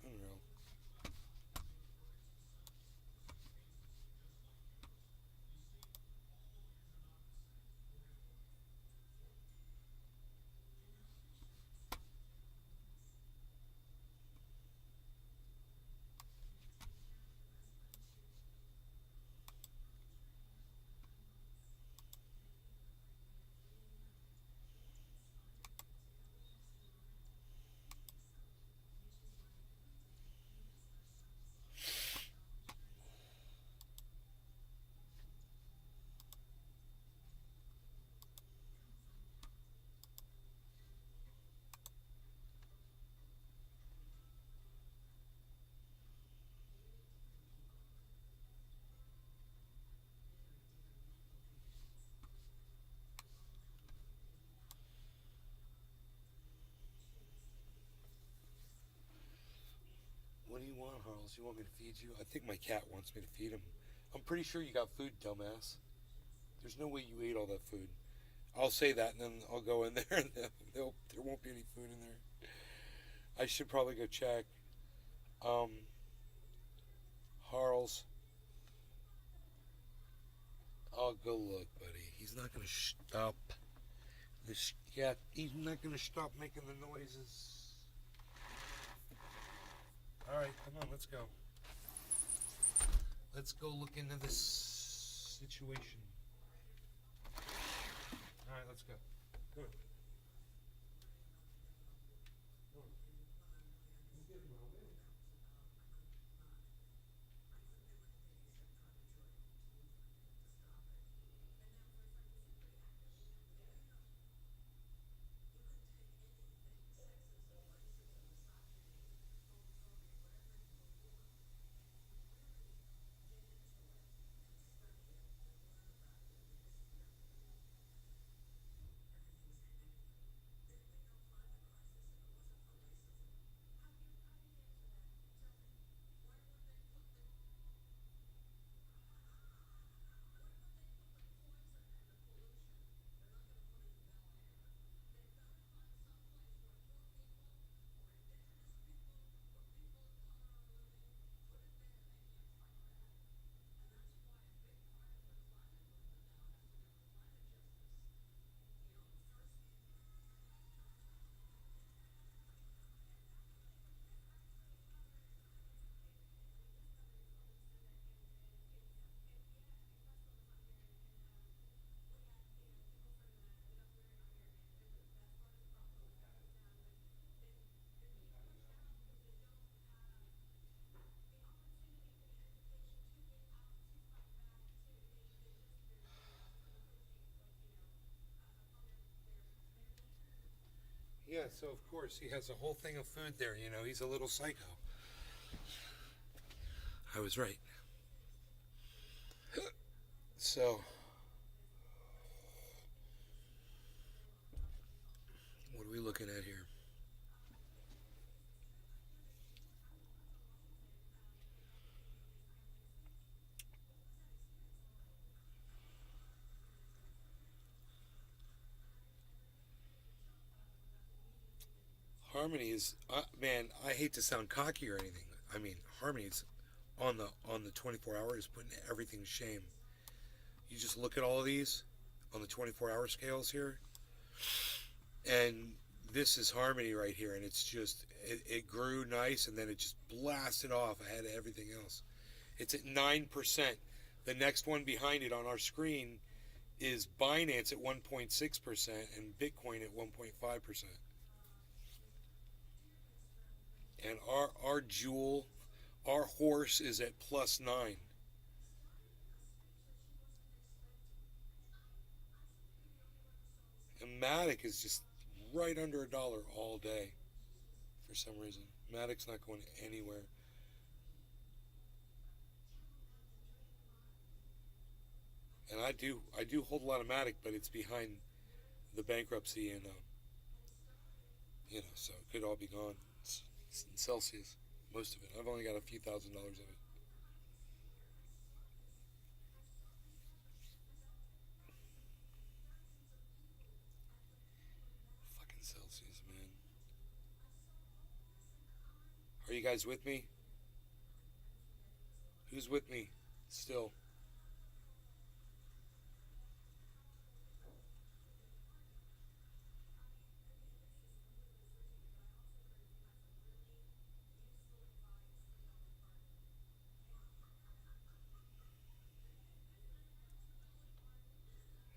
Unreal. What do you want, Harles? You want me to feed you? I think my cat wants me to feed him. I'm pretty sure you got food, dumbass. There's no way you ate all that food. I'll say that, and then I'll go in there, and there won't be any food in there. I should probably go check. Harles, I'll go look, buddy. He's not gonna stop. This cat, he's not gonna stop making the noises. All right, come on, let's go. Let's go look into this situation. All right, let's go. Come on. Yeah, so of course he has a whole thing of food there. You know, he's a little psycho. I was right. So, what are we looking at here? Harmony is, man. I hate to sound cocky or anything. I mean, Harmony's on the 24 hours putting everything to shame. You just look at all of these on the 24-hour scales here, and this is Harmony right here, and it's just it grew nice, and then it just blasted off ahead of everything else. It's at 9%. The next one behind it on our screen is Binance at 1.6% and Bitcoin at 1.5%. And our jewel, our horse is at +9. And Matic is just right under $1 all day for some reason. Matic's not going anywhere. And I do hold a lot of Matic, but it's behind the bankruptcy and so it could all be gone. It's in Celsius, most of it. I've only got a few $1,000 of it. Fucking Celsius, man. Are you guys with me? Who's with me still?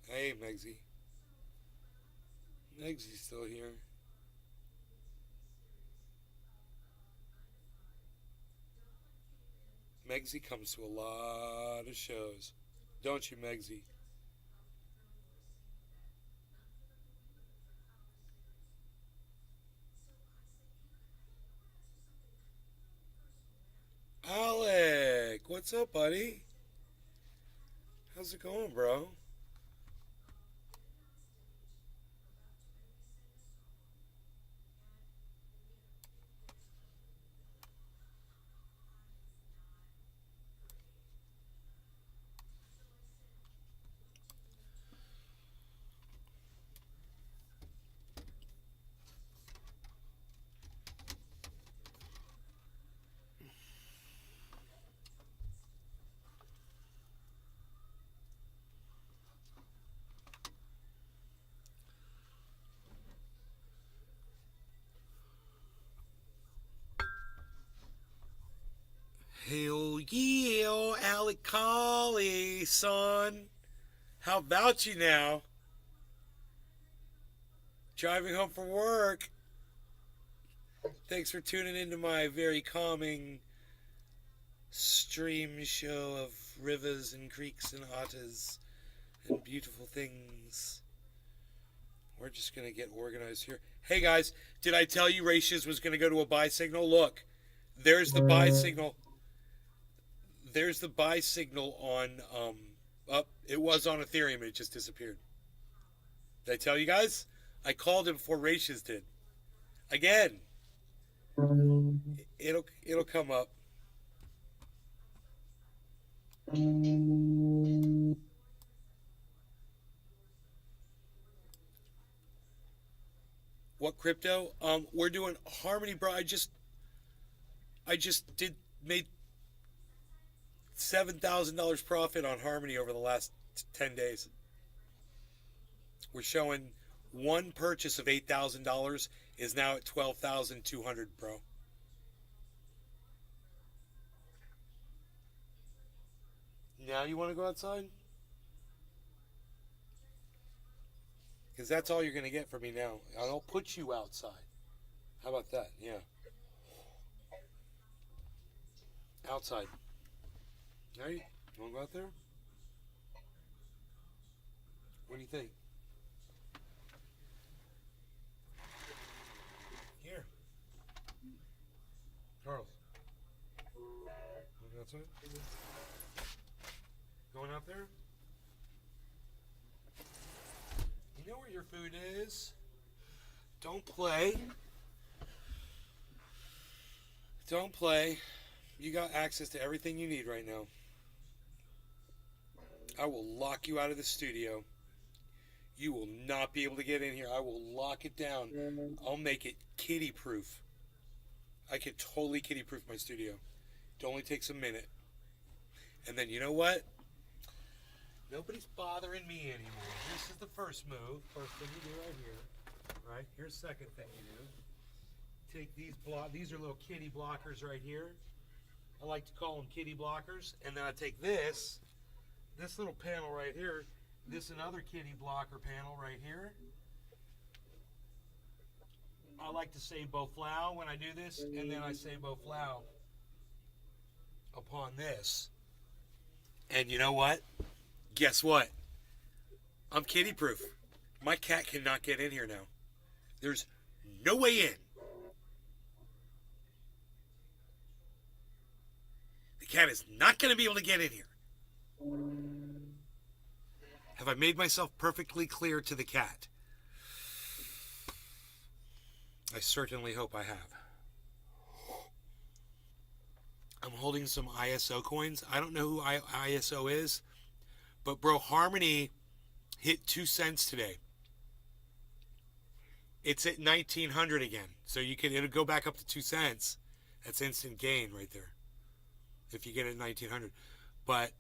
Hey, Megsy. Megsy's still here. Megsy comes to a lot of shows. Don't you, Megsy? Alec, what's up, buddy? How's it going, bro? Hell yeah, Alec Collie, son. How about you now? Driving home from work. Thanks for tuning into my very calming stream show of rivers and creeks and otters and beautiful things. We're just going to get organized here. Hey guys, did I tell you Ratius was going to go to a buy signal? Look, there's the buy signal. There's the buy signal on, it was on Ethereum, it just disappeared. Did I tell you guys? I called him before Ratius did. Again. It'll come up. What crypto? We're doing Harmony, bro. I just made $7,000 profit on Harmony over the last 10 days. We're showing one purchase of $8,000 is now at $12,200, bro. Now you want to go outside? Because that's all you're going to get from me now. I'll put you outside. How about that? Yeah. Outside. Hey, you want to go out there? What do you think? Here. Charles. Going outside? Going out there? You know where your food is. Don't play. Don't play. You got access to everything you need right now. I will lock you out of the studio. You will not be able to get in here. I will lock it down. I'll make it kitty proof. I could totally kitty proof my studio. It only takes a minute. And then you know what? Nobody's bothering me anymore. This is the first move. First thing you do right here. Right? Here's the second thing you do. Take these are little kitty blockers right here. I like to call them kitty blockers. And then I take this little panel right here, this another kitty blocker panel right here. I like to say Boflau when I do this, and then I say Boflau upon this. And you know what? Guess what? I'm kitty proof. My cat cannot get in here now. There's no way in. The cat is not going to be able to get in here. Have I made myself perfectly clear to the cat? I certainly hope I have. I'm holding some ISO coins. I don't know who ISO is, but bro, Harmony hit 2 cents today. It's at 1900 again. So it'll go back up to 2 cents. That's instant gain right there. If you get it at 1900. But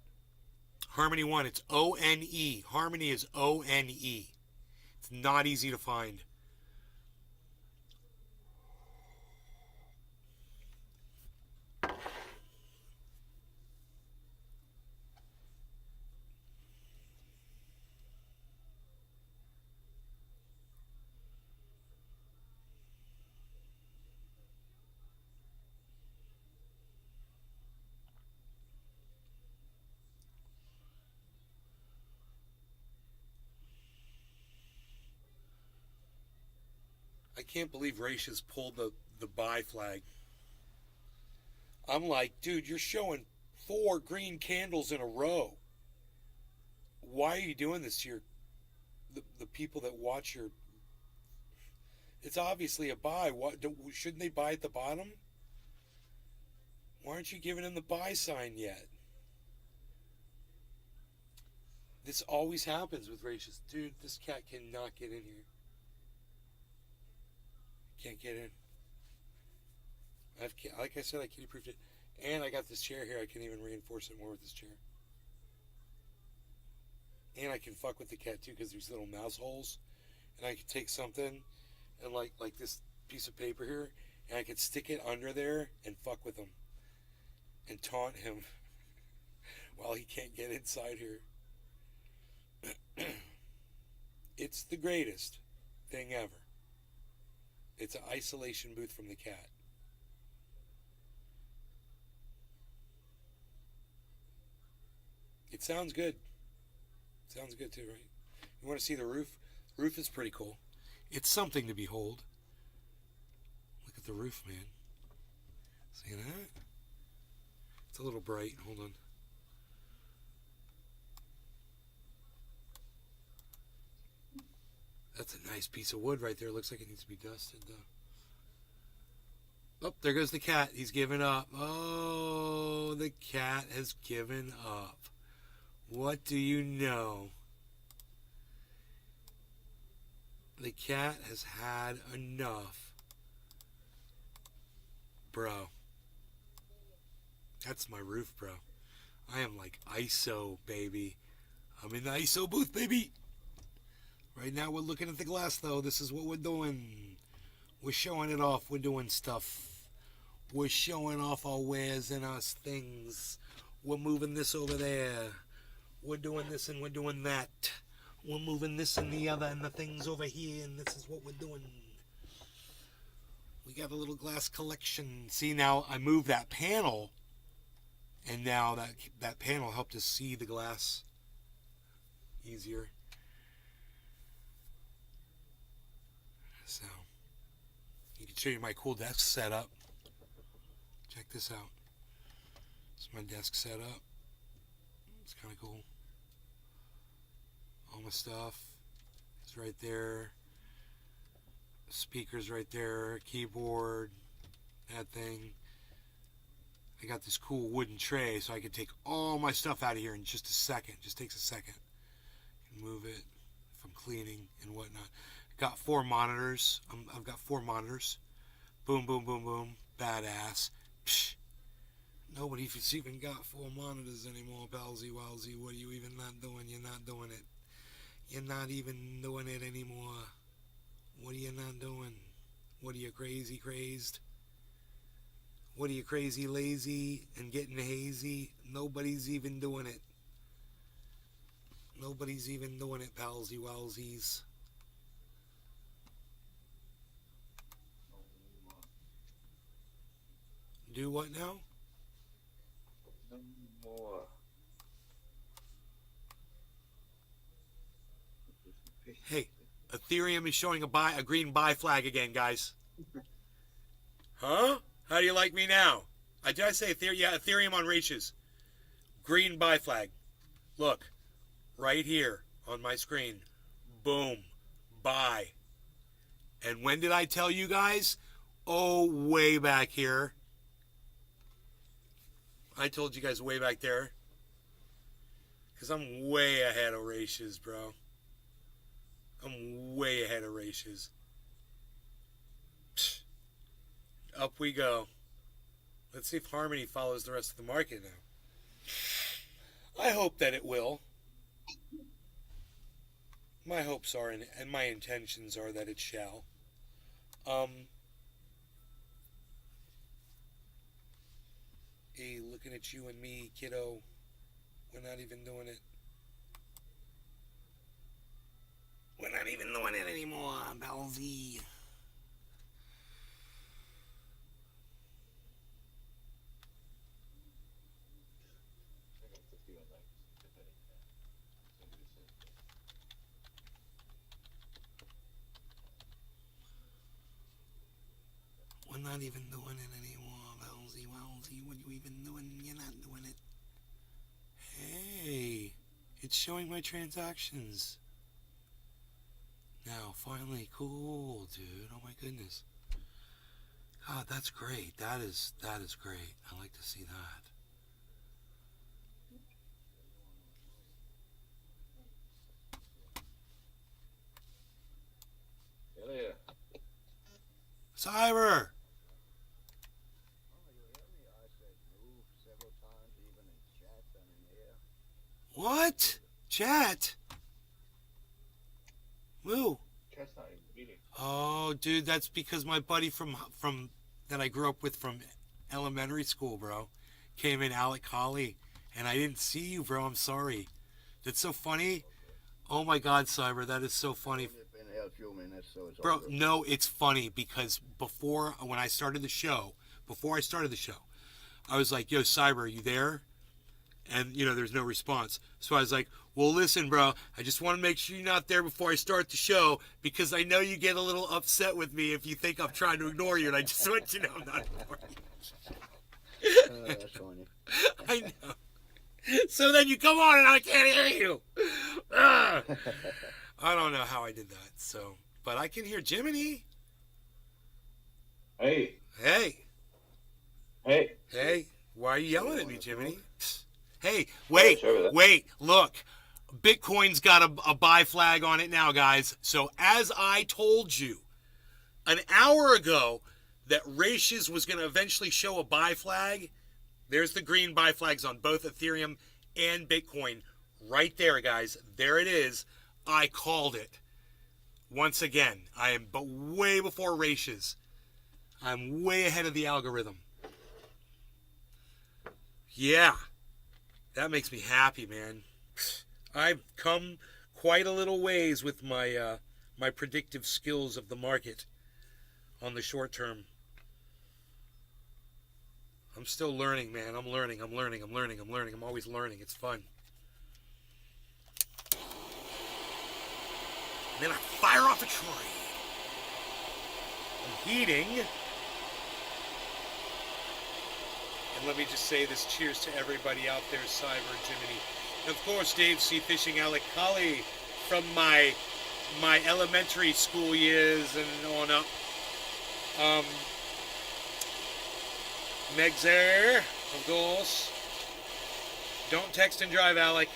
Harmony 1, it's ONE. Harmony is ONE. It's not easy to find. I can't believe Raish has pulled the buy flag. I'm like, dude, you're showing 4 green candles in a row. Why are you doing this to the people that watch your... It's obviously a buy. Shouldn't they buy at the bottom? Why aren't you giving him the buy sign yet? This always happens with Raish. Dude, this cat cannot get in here. Can't get in. Like I said, I kitty proofed it. And I got this chair here. I can even reinforce it more with this chair. And I can fuck with the cat too, because there's little mouse holes. And I can take something and like this piece of paper here, and I could stick it under there and fuck with him. And taunt him while he can't get inside here. It's the greatest thing ever. It's an isolation booth from the cat. It sounds good. Sounds good too, right? You want to see the roof? The roof is pretty cool. It's something to behold. Look at the roof, man. See that? It's a little bright. Hold on. That's a nice piece of wood right there. Looks like it needs to be dusted, though. Oh, there goes the cat. He's given up. Oh, the cat has given up. What do you know? The cat has had enough. Bro. That's my roof, bro. I am like ISO, baby. I'm in the ISO booth, baby. Right now we're looking at the glass, though. This is what we're doing. We're showing it off. We're doing stuff. We're showing off our wares and our things. We're moving this over there. We're doing this and we're doing that. We're moving this and the other and the things over here, and this is what we're doing. We got a little glass collection. See, now I moved that panel, and now that panel helped us see the glass easier. So, you can show you my cool desk setup. Check this out. This is my desk setup. It's kind of cool. All my stuff is right there. Speakers right there. Keyboard. That thing. I got this cool wooden tray so I can take all my stuff out of here in just a second. Just takes a second. Move it from cleaning and whatnot. Got 4 monitors. I've got 4 monitors. Boom, boom, boom, boom. Badass. Psh. Nobody's even got 4 monitors anymore, palsy walsy. What are you even not doing? You're not doing it. You're not even doing it anymore. What are you not doing? What are you crazed? What are you crazy lazy and getting hazy? Nobody's even doing it. Nobody's even doing it, palsy walsies. Do what now? No more. Hey, Ethereum is showing a green buy flag again, guys. Huh? How do you like me now? Did I say Ethereum? Yeah, Ethereum on Raish's. Green buy flag. Look, right here on my screen. Boom. Buy. And when did I tell you guys? Oh, way back here. I told you guys way back there. Because I'm way ahead of races, bro. I'm way ahead of races. Psh. Up we go. Let's see if Harmony follows the rest of the market now. I hope that it will. My hopes are, and my intentions are that it shall. Hey, looking at you and me, kiddo. We're not even doing it. We're not even doing it anymore, Belzy. We're not even doing it anymore, Belzy. Wowzy, what are you even doing? You're not doing it. Hey, it's showing my transactions. Now, finally, cool, dude. Oh my goodness. God, that's great. That is great. I like to see that. Hell yeah. Cyber! What? Chat? Woo. Chat's not even meeting. Oh, dude, that's because my buddy from that I grew up with from elementary school, bro, came in, Alec Colley, and I didn't see you, bro. I'm sorry. That's so funny. Oh my God, Cyber, that is so funny. Been here a few minutes, so it's Bro, over. no, it's funny because when I started the show, I was like, yo, Cyber, are you there? And, there's no response. So I was like, well, listen, bro, I just want to make sure you're not there before I start the show because I know you get a little upset with me if you think I'm trying to ignore you, and I just want you to know I'm not ignoring you. That's funny. I know. So then you come on and I can't hear you. I don't know how I did that, but I can hear Jiminy. Hey. Hey. Hey. Hey. Why are you yelling at me, Jiminy? Hey, wait, look. Bitcoin's got a buy flag on it now, guys. So as I told you an hour ago that Ratius was going to eventually show a buy flag, there's the green buy flags on both Ethereum and Bitcoin. Right there, guys. There it is. I called it. Once again, I am but way before Ratius. I'm way ahead of the algorithm. Yeah. That makes me happy, man. I've come quite a little ways with my my predictive skills of the market on the short term. I'm still learning, man. I'm learning. I'm always learning. It's fun. And then I fire off a trade. I'm heating. And let me just say this cheers to everybody out there, Cyber, Jiminy. And of course, Dave C. Fishing, Alec Colley from my elementary school years and on up. Megzer, of course. Don't text and drive, Alec.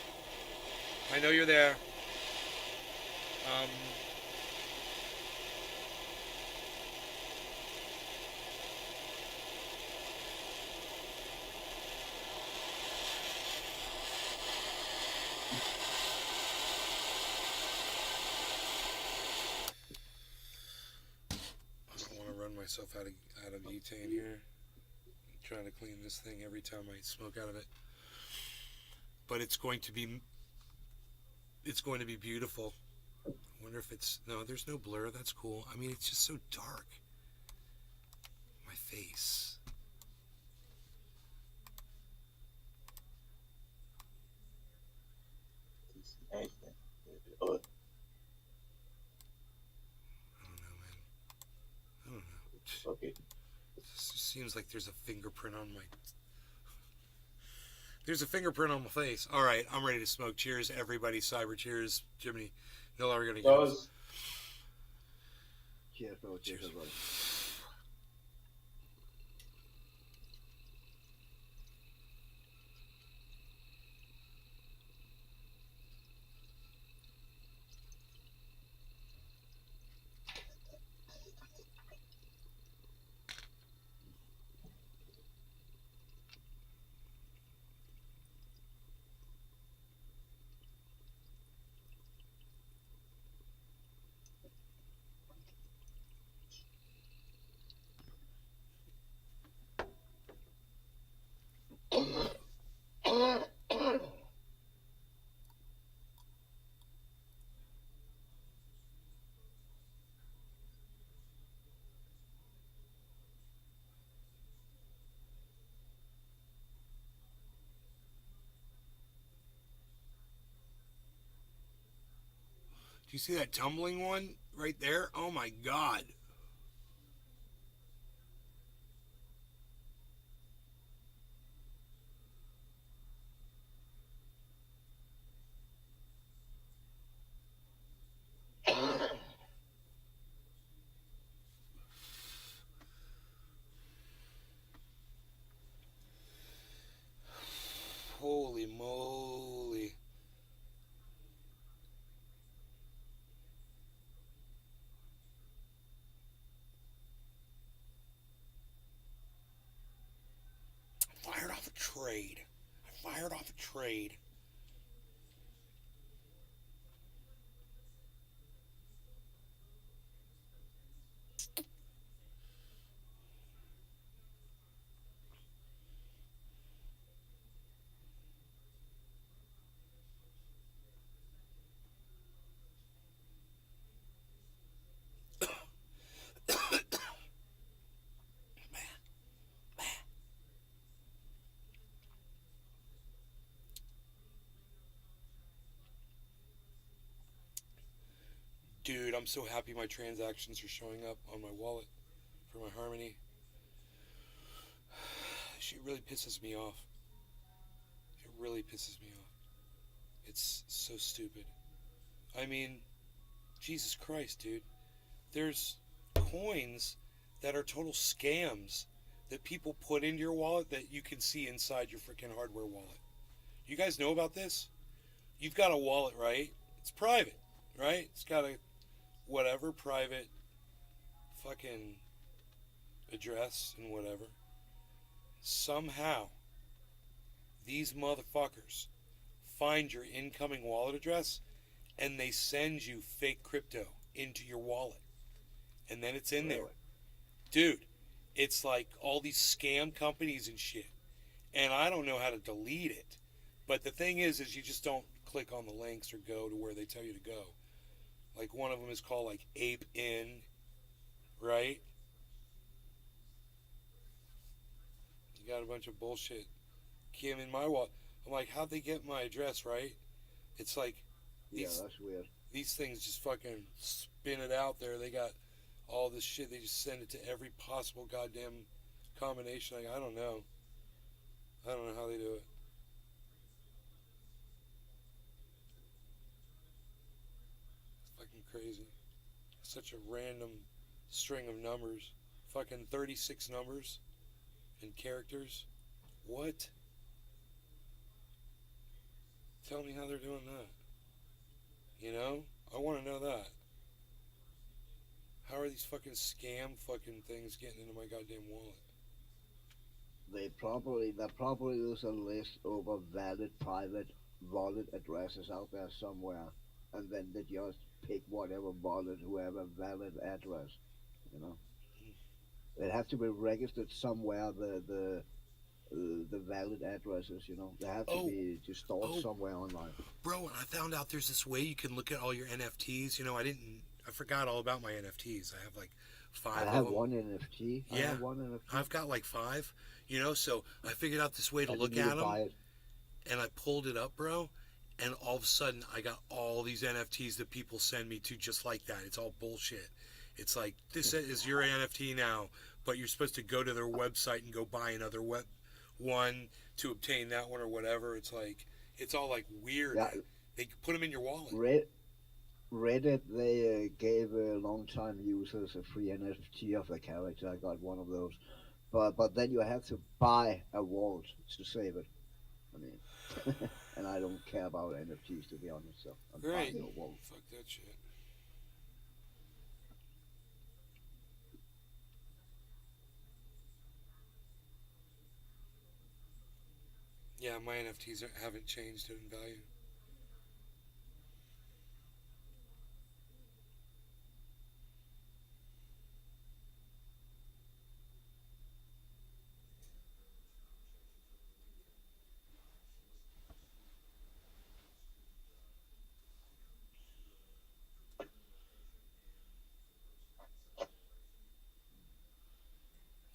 I know you're there. Myself out of butane here. I'm trying to clean this thing every time I smoke out of it. But it's going to be beautiful. I wonder if no, there's no blur. That's cool. I mean, it's just so dark. My face. Okay. It seems like there's a fingerprint on my... There's a fingerprint on my face. All right, I'm ready to smoke. Cheers, everybody. Cyber cheers. Jiminy, you're never gonna get us. Those. Cheers, bro. Cheers, everybody. Do you see that tumbling one right there? Oh my god. Holy moly. I fired off a trade. Dude, I'm so happy my transactions are showing up on my wallet for my Harmony. She really pisses me off. It really pisses me off. It's so stupid. I mean, Jesus Christ, dude. There's coins that are total scams that people put into your wallet that you can see inside your freaking hardware wallet. You guys know about this? You've got a wallet, right? It's private, right? It's got a whatever private fucking address and whatever. Somehow, these motherfuckers find your incoming wallet address and they send you fake crypto into your wallet. And then it's in there. Dude, it's like all these scam companies and shit. And I don't know how to delete it. But the thing is you just don't click on the links or go to where they tell you to go. Like one of them is called like Ape In, right? You got a bunch of bullshit. Came in my wallet. I'm like, how'd they get my address, right? It's like Yeah, that's weird. these things just fucking spin it out there. They got all this shit. They just send it to every possible goddamn combination. Like, I don't know. I don't know how they do it. It's fucking crazy. Such a random string of numbers. Fucking 36 numbers and characters. What? Tell me how they're doing that. You know? I want to know that. How are these fucking scam fucking things getting into my goddamn wallet? There probably is a list over valid private wallet addresses out there somewhere, and then they just pick whatever wallet, whoever valid address, you know. It has to be registered somewhere. The valid addresses, you know, they have to be just stored somewhere online. Bro, I found out there's this way you can look at all your NFTs. You know, I forgot all about my NFTs. I have like 5 of them. I have one NFT. Yeah, I have one NFT. I've got like 5. You know, so I figured out this way to look at them, and I pulled it up, bro. And all of a sudden, I got all these NFTs that people send me to just like that. It's all bullshit. It's like, this is your NFT now, but you're supposed to go to their website and go buy another one to obtain that one or whatever. It's like it's all like weird. Yeah, They put them in your wallet. Reddit, they gave long-time users a free NFT of a character. I got one of those, but then you have to buy a vault to save it. I mean, and I don't care about NFTs to be honest, so I'm Right. buying no vault. Fuck that shit. Yeah, my NFTs haven't changed in value.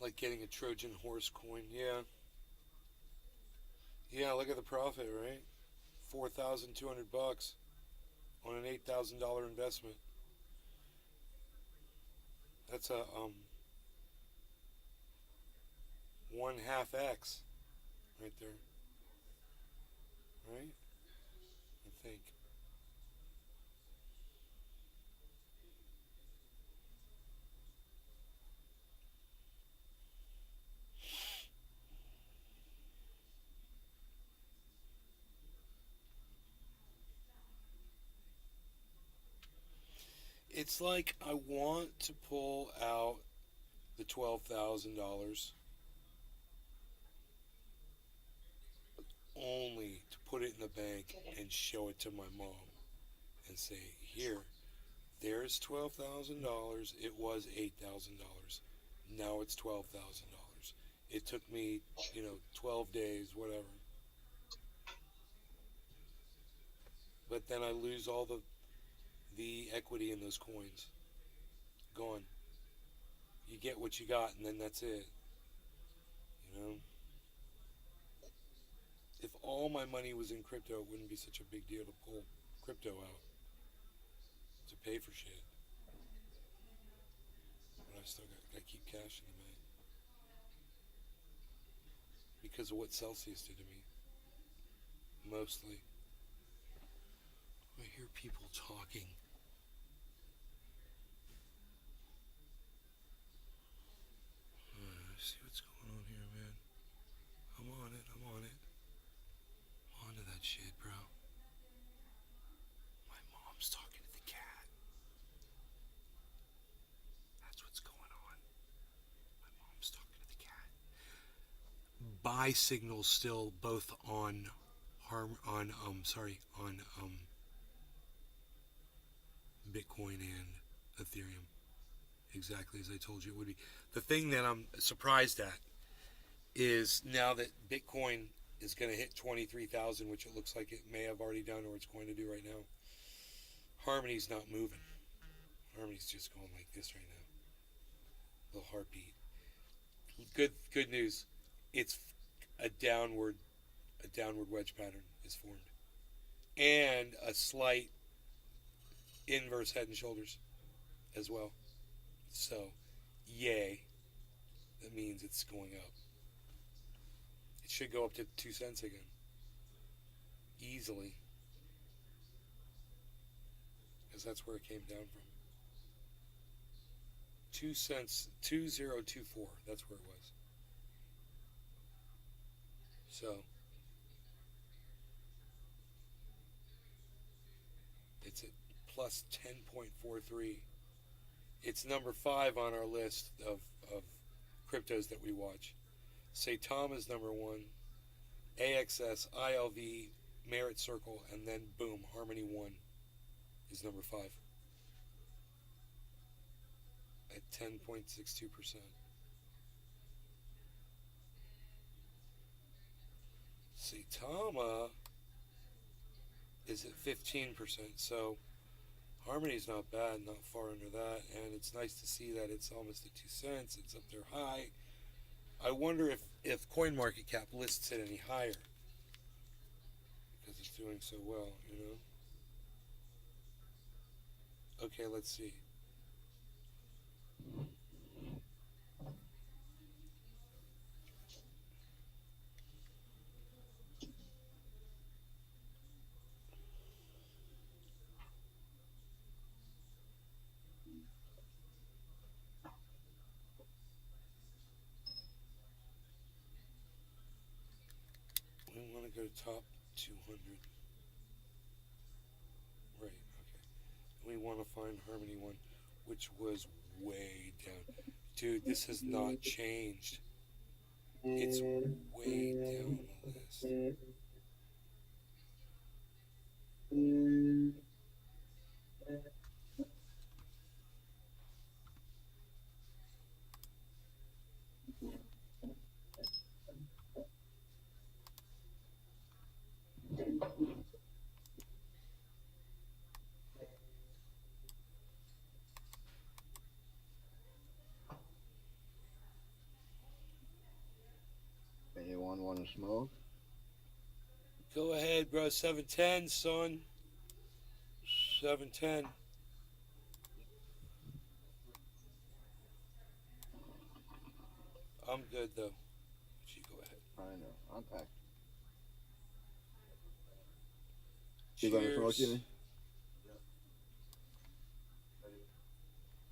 Like getting a Trojan horse coin. Yeah. Yeah, look at the profit, right? $4,200 on an $8,000 investment. That's a 1/2 X right there. Right? I think. It's like I want to pull out the $12,000 only to put it in the bank and show it to my mom and say, here, there's $12,000. It was $8,000. Now it's $12,000. It took me, 12 days, whatever. But then I lose all the equity in those coins. Gone. You get what you got, and then that's it. You know, if all my money was in crypto, it wouldn't be such a big deal to pull crypto out to pay for shit. But I still got to keep cash in the bank because of what Celsius did to me. Mostly, I hear people talking. See what's going on here, man. I'm on it. I'm on it. I'm on to that shit, bro. My mom's talking to the cat. That's what's going on. My mom's talking to the cat. Buy signals still both on Bitcoin and Ethereum. Exactly as I told you it would be. The thing that I'm surprised at is now that Bitcoin is going to hit 23,000, which it looks like it may have already done or it's going to do right now. Harmony's not moving. Harmony's just going like this right now. Little heartbeat. Good news. It's a downward wedge pattern is formed, and a slight inverse head and shoulders as well. So, yay. That means it's going up. It should go up to 2 cents again. Easily. Because that's where it came down from. 2 cents, 2024. That's where it was. So, it's at plus 10.43. It's number 5 on our list of cryptos that we watch. Saitama is number 1, AXS, ILV, Merit Circle, and then boom, Harmony 1 is number 5 at 10.62%. Saitama is at 15%, so Harmony's not bad, not far under that, and it's nice to see that it's almost at 2 cents. It's up there high. I wonder if CoinMarketCap lists it any higher because it's doing so well, Okay, let's see. go to top 200. Right, okay. We want to find Harmony 1, which was way down. Dude, this has not changed. It's way down the list. Anyone want to smoke? Go ahead, bro. 710, son. 710. I'm good, though. You go ahead. I know. I'm packed. You gonna smoke, Jimmy?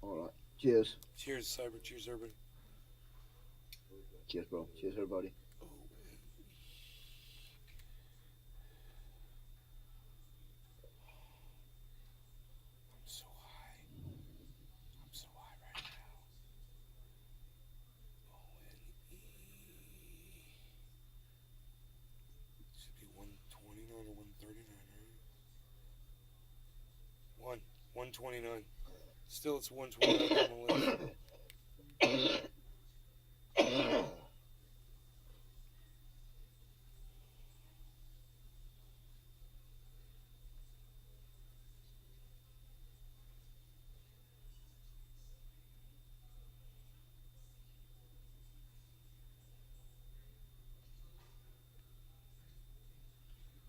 Alright. Cheers. Cheers, Cyber. Cheers, everybody. Cheers, bro. Cheers, everybody. I'm so high. I'm so high right now. O-N-E. Should be 129 or 139, right? 129. Still, it's 129 on the list.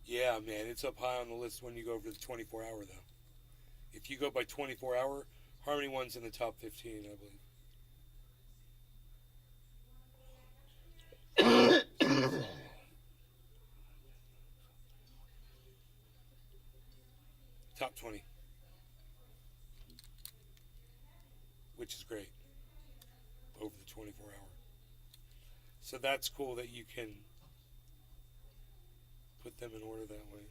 Yeah, man, it's up high on the list when you go over the 24 hour, though. If you go by 24 hour, Harmony 1's in the top 15, I believe. Top 20. Which is great. Over the 24 hour. So that's cool that you can put them in order that way.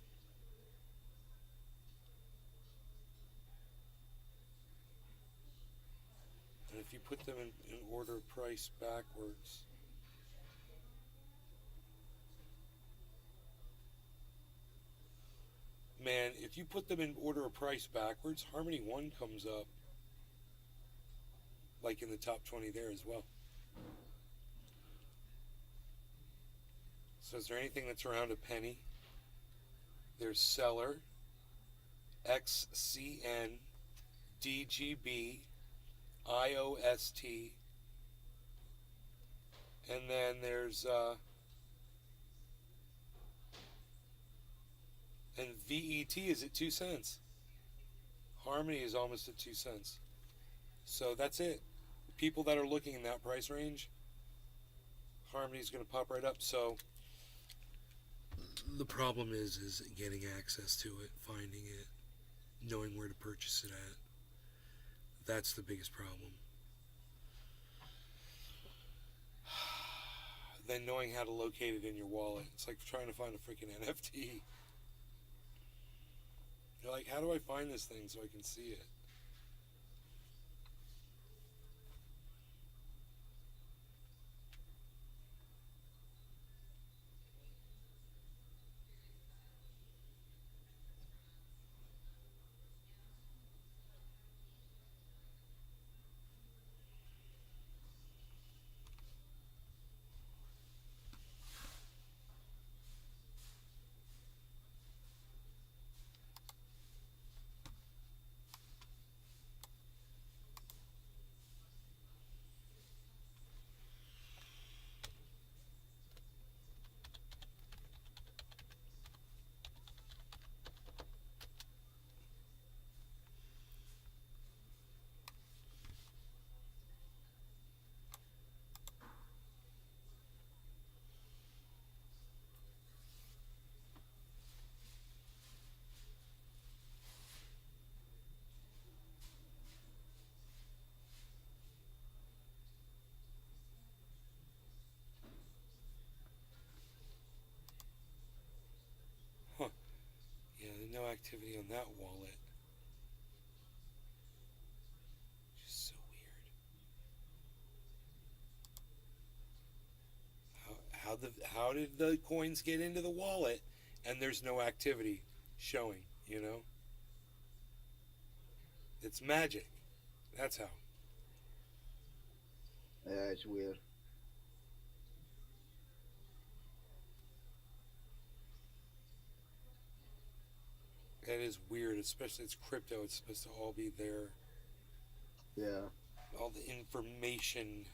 And if you put them in order of price backwards, man, if you put them in order of price backwards, Harmony 1 comes up like in the top 20 there as well. So is there anything that's around a penny? There's Seller, XCN, DGB, IOST, and then there's and VET is at 2 cents. Harmony is almost at 2 cents. So that's it. People that are looking in that price range, Harmony's going to pop right up. So the problem is getting access to it, finding it, knowing where to purchase it at. That's the biggest problem. Then knowing how to locate it in your wallet. It's like trying to find a freaking NFT. You're like, how do I find this thing so I can see it? activity on that wallet. Just so weird. How did the coins get into the wallet and there's no activity showing, you know? It's magic. That's how. Yeah, it's weird. That is weird, especially it's crypto. It's supposed to all be there. Yeah. All the information.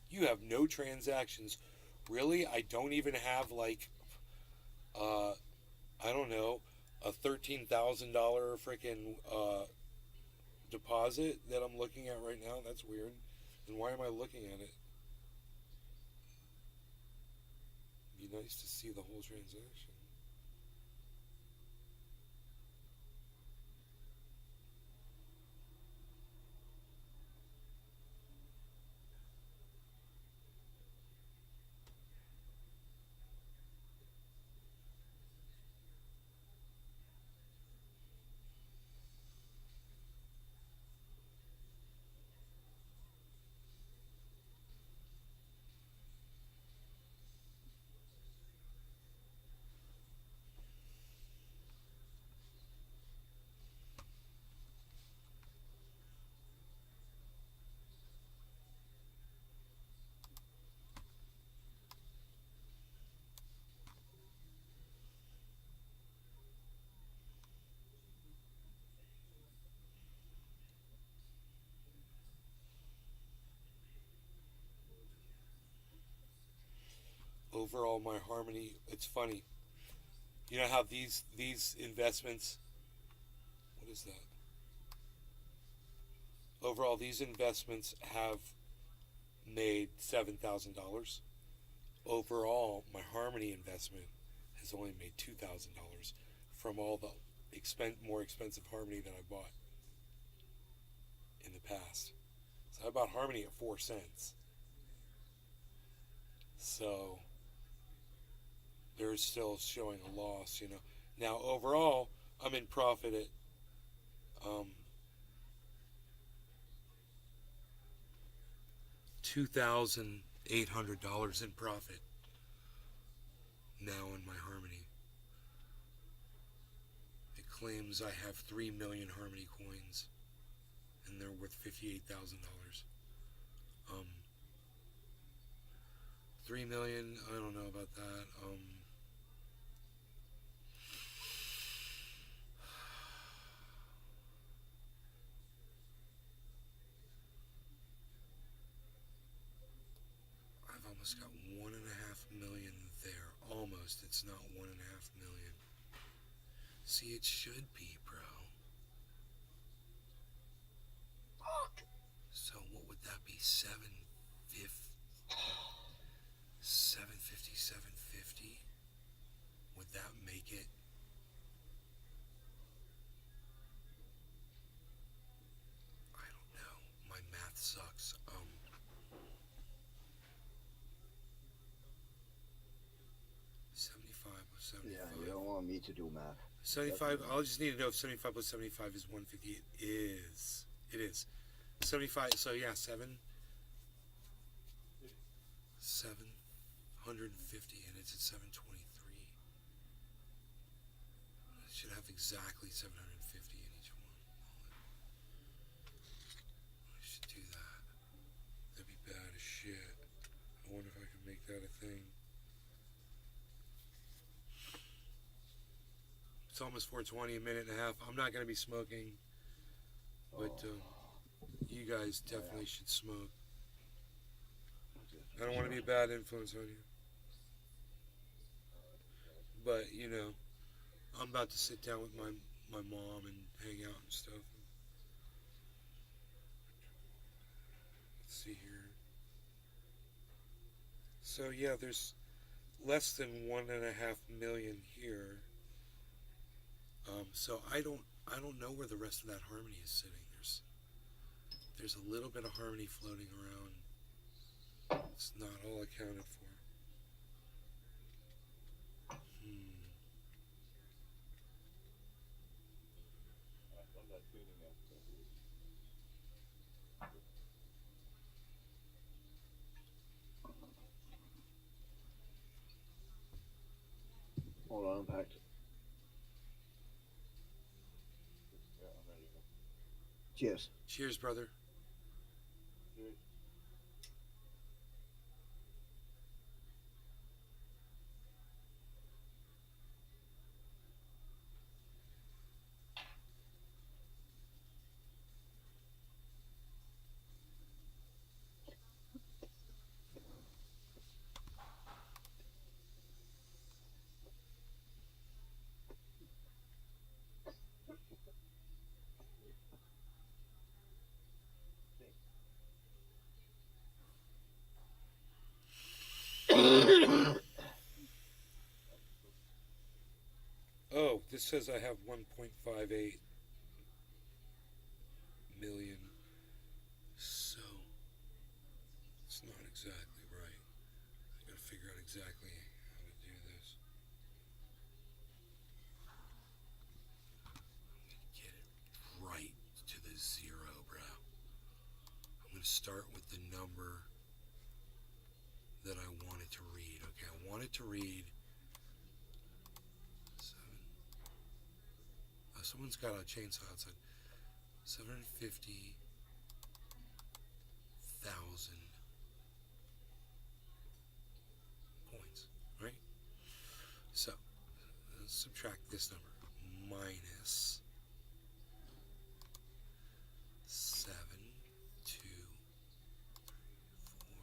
You have no transactions. Really? I don't even have like I don't know, a $13,000 freaking deposit that I'm looking at right now. That's weird. And why am I looking at it? It'd be nice to see the whole transaction. Overall, my harmony. It's funny. You know how these investments. What is that? Overall, these investments have made $7,000. Overall, my Harmony investment has only made $2,000 from all the more expensive Harmony that I bought in the past. So I bought Harmony at 4 cents. So they're still showing a loss, you know. Now overall, I'm in profit at $2,800 in profit now in my Harmony. It claims I have 3 million Harmony coins, and they're worth $58,000. 3 million, I don't know about that. I've almost got 1.5 million there. Almost. It's not 1.5 million. See, it should be, bro. So what would that be? 750, 750? Would that make it? I don't know. My math sucks. 75 plus 75. Yeah, you don't want me to do math. 75. I'll just need to know if 75 plus 75 is 150. It is. It is. 75. So yeah, 750, and it's at 723. I should have exactly 750 in each one. I should do that. That'd be bad as shit. I wonder if I can make that a thing. It's almost 4:20, a minute and a half. I'm not going to be smoking, but you guys definitely should smoke. I don't want to be a bad influence on you. But, you know, I'm about to sit down with my mom and hang out and stuff. Let's see here. So, yeah, there's less than 1.5 million here. So I don't know where the rest of that Harmony is sitting. There's a little bit of Harmony floating around. It's not all accounted for. Hold on, Impact. Yeah, I'm ready to go. Cheers. Cheers, brother. Cheers. Oh, this says I have 1.58 million. So it's not exactly right. I gotta figure out exactly how to do this. Get it right to the zero, bro. I'm gonna start with the number that I want it to read. Okay, I want it to read 7. Someone's got a chainsaw outside. 750,000 points, right? So let's subtract this number minus 7, 2, 3, 4.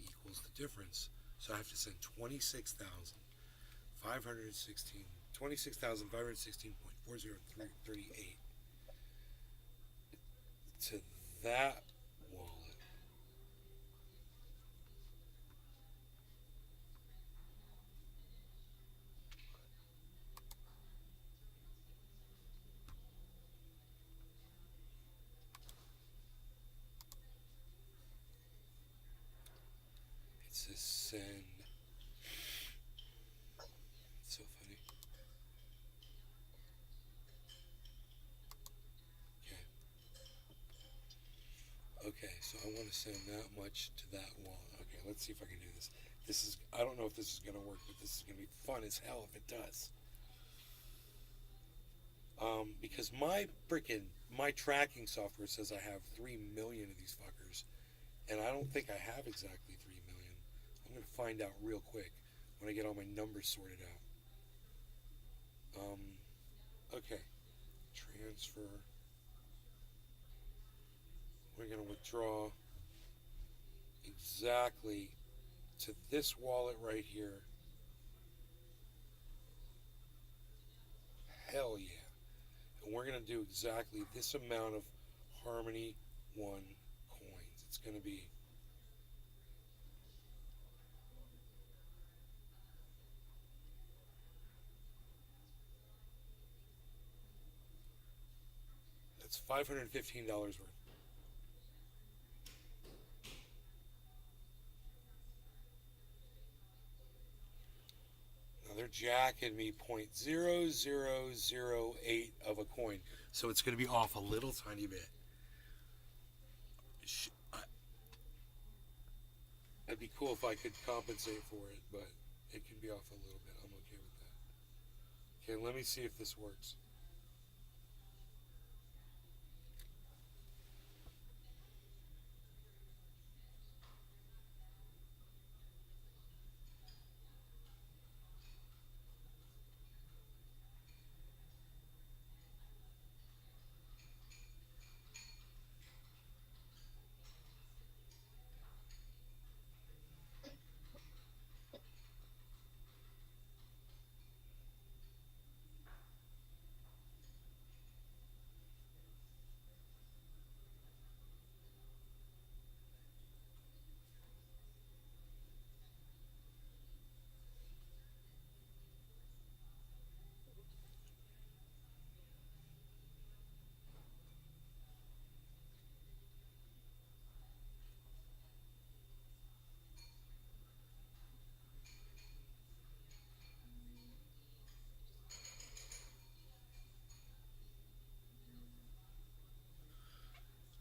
Equals the difference. So I have to send 26,516.4038 to that wallet. It says send. It's so funny. Okay, so I want to send that much to that wallet. Okay, let's see if I can do this. I don't know if this is going to work, but this is going to be fun as hell if it does. Because my tracking software says I have 3 million of these fuckers, and I don't think I have exactly 3 million. I'm going to find out real quick when I get all my numbers sorted out. Okay, transfer. We're going to withdraw exactly to this wallet right here. Hell yeah. And we're going to do exactly this amount of Harmony 1 coins. It's going to be that's $515 worth. Now they're jacking me 0.0008 of a coin, so it's going to be off a little tiny bit. It'd be cool if I could compensate for it, but it can be off a little bit. I'm okay with that. Okay, let me see if this works.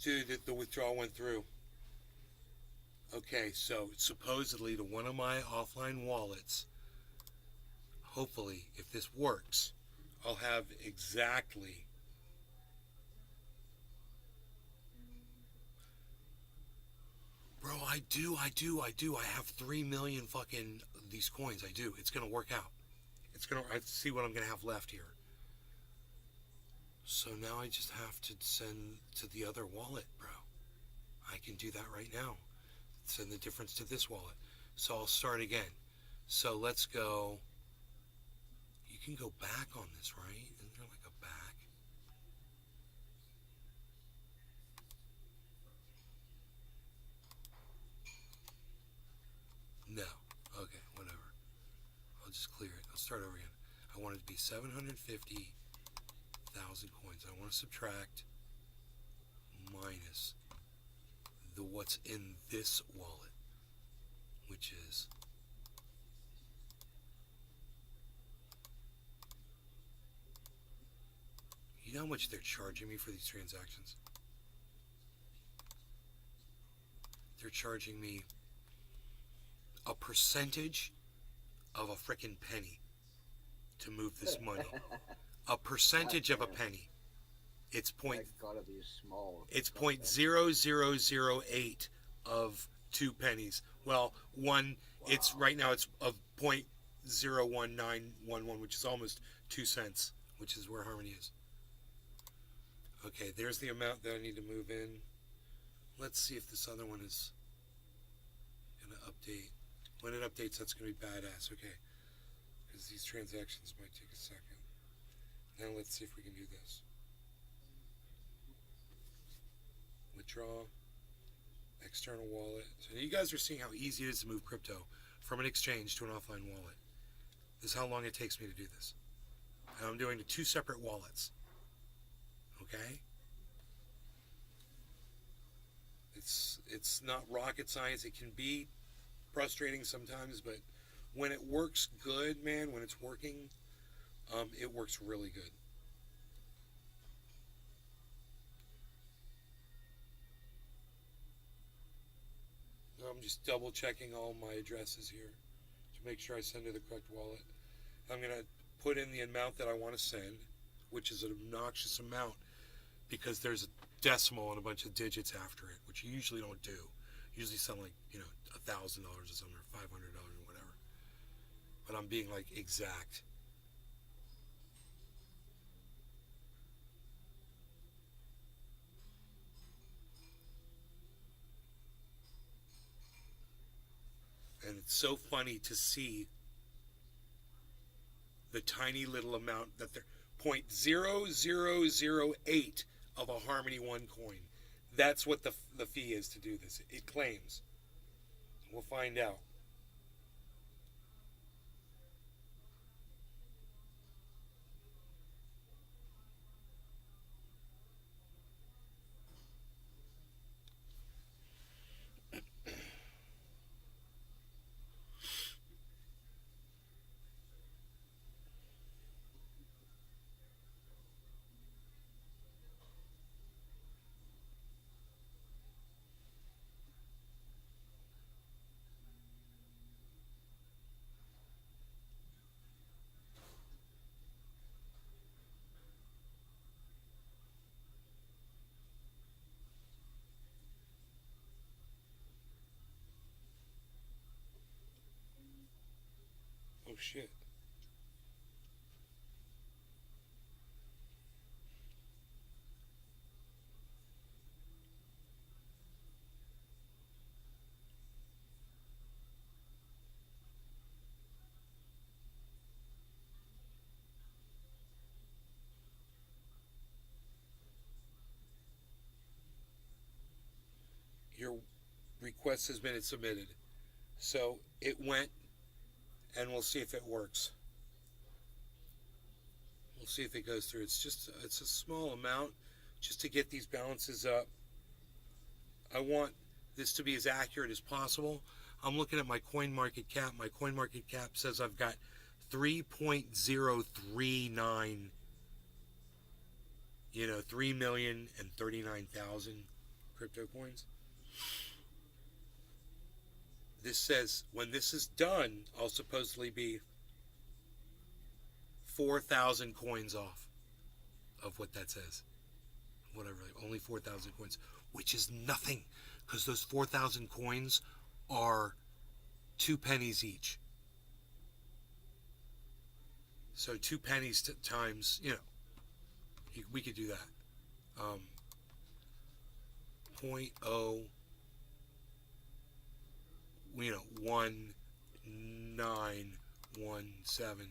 Dude, the withdrawal went through. Okay, so supposedly to one of my offline wallets, hopefully, if this works, I'll have exactly Bro, I do. I have 3 million fucking these coins. I do. It's gonna work out. I see what I'm gonna have left here. So now I just have to send to the other wallet, bro. I can do that right now. Send the difference to this wallet. So I'll start again. So let's go. You can go back on this, right? Isn't there like a back? No. Okay, whatever. I'll just clear it. I'll start over again. I want it to be 750,000 coins. I want to subtract minus the what's in this wallet, which is you know how much they're charging me for these transactions? They're charging me a percentage of a frickin' penny to move this money. A percentage of a penny. It's That's gotta be small. It's 0.0008 of 2 pennies. Well, one. Wow. It's right now. It's of 0.01911, which is almost 2 cents, which is where Harmony is. Okay, there's the amount that I need to move in. Let's see if this other one is gonna update. When it updates, that's gonna be badass. Okay, because these transactions might take a second. Now let's see if we can do this. Withdraw, external wallet. So you guys are seeing how easy it is to move crypto from an exchange to an offline wallet. This is how long it takes me to do this. And I'm doing to 2 separate wallets. Okay? It's not rocket science. It can be frustrating sometimes, but when it works good, man, when it's working, it works really good. I'm just double checking all my addresses here to make sure I send to the correct wallet. I'm going to put in the amount that I want to send, which is an obnoxious amount because there's a decimal and a bunch of digits after it, which you usually don't do. Usually sound like, $1,000 or something, or $500 or whatever. But I'm being like exact. And it's so funny to see the tiny little amount that they're 0.0008 of a Harmony 1 coin. That's what the fee is to do this. It claims. We'll find out. Oh shit. Your request has been submitted. So it went, and we'll see if it works. We'll see if it goes through. It's a small amount just to get these balances up. I want this to be as accurate as possible. I'm looking at my coin market cap. My coin market cap says I've got 3.039, 3,039,000 crypto coins. This says when this is done, I'll supposedly be 4,000 coins off of what that says. Whatever, only 4,000 coins, which is nothing, because those 4,000 coins are 2 pennies each. So 2 pennies times, we could do that. 0.1917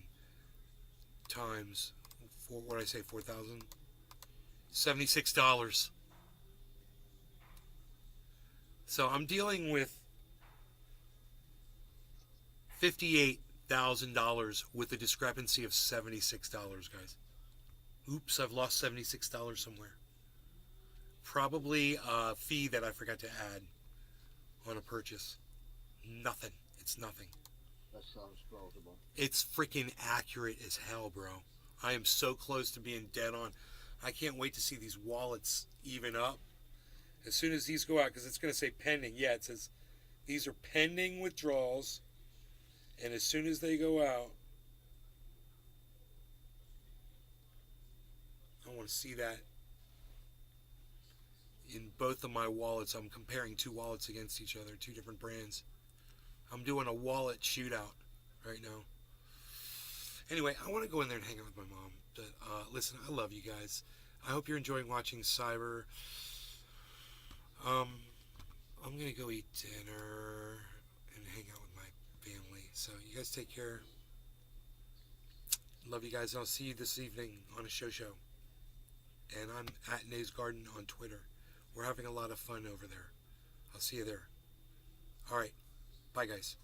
times, what did I say, 4,000? $76. So I'm dealing with $58,000 with a discrepancy of $76, guys. Oops, I've lost $76 somewhere. Probably a fee that I forgot to add on a purchase. Nothing. It's nothing. That sounds plausible. It's freaking accurate as hell, bro. I am so close to being dead on. I can't wait to see these wallets even up. As soon as these go out, because it's going to say pending. Yeah, it says these are pending withdrawals. And as soon as they go out, I want to see that in both of my wallets. I'm comparing 2 wallets against each other, 2 different brands. I'm doing a wallet shootout right now. Anyway, I want to go in there and hang out with my mom. But listen, I love you guys. I hope you're enjoying watching Cyber. I'm going to go eat dinner and hang out with my family. So you guys take care. Love you guys. I'll see you this evening on a show. And I'm at Nays Garden on Twitter. We're having a lot of fun over there. I'll see you there. All right. Bye, guys.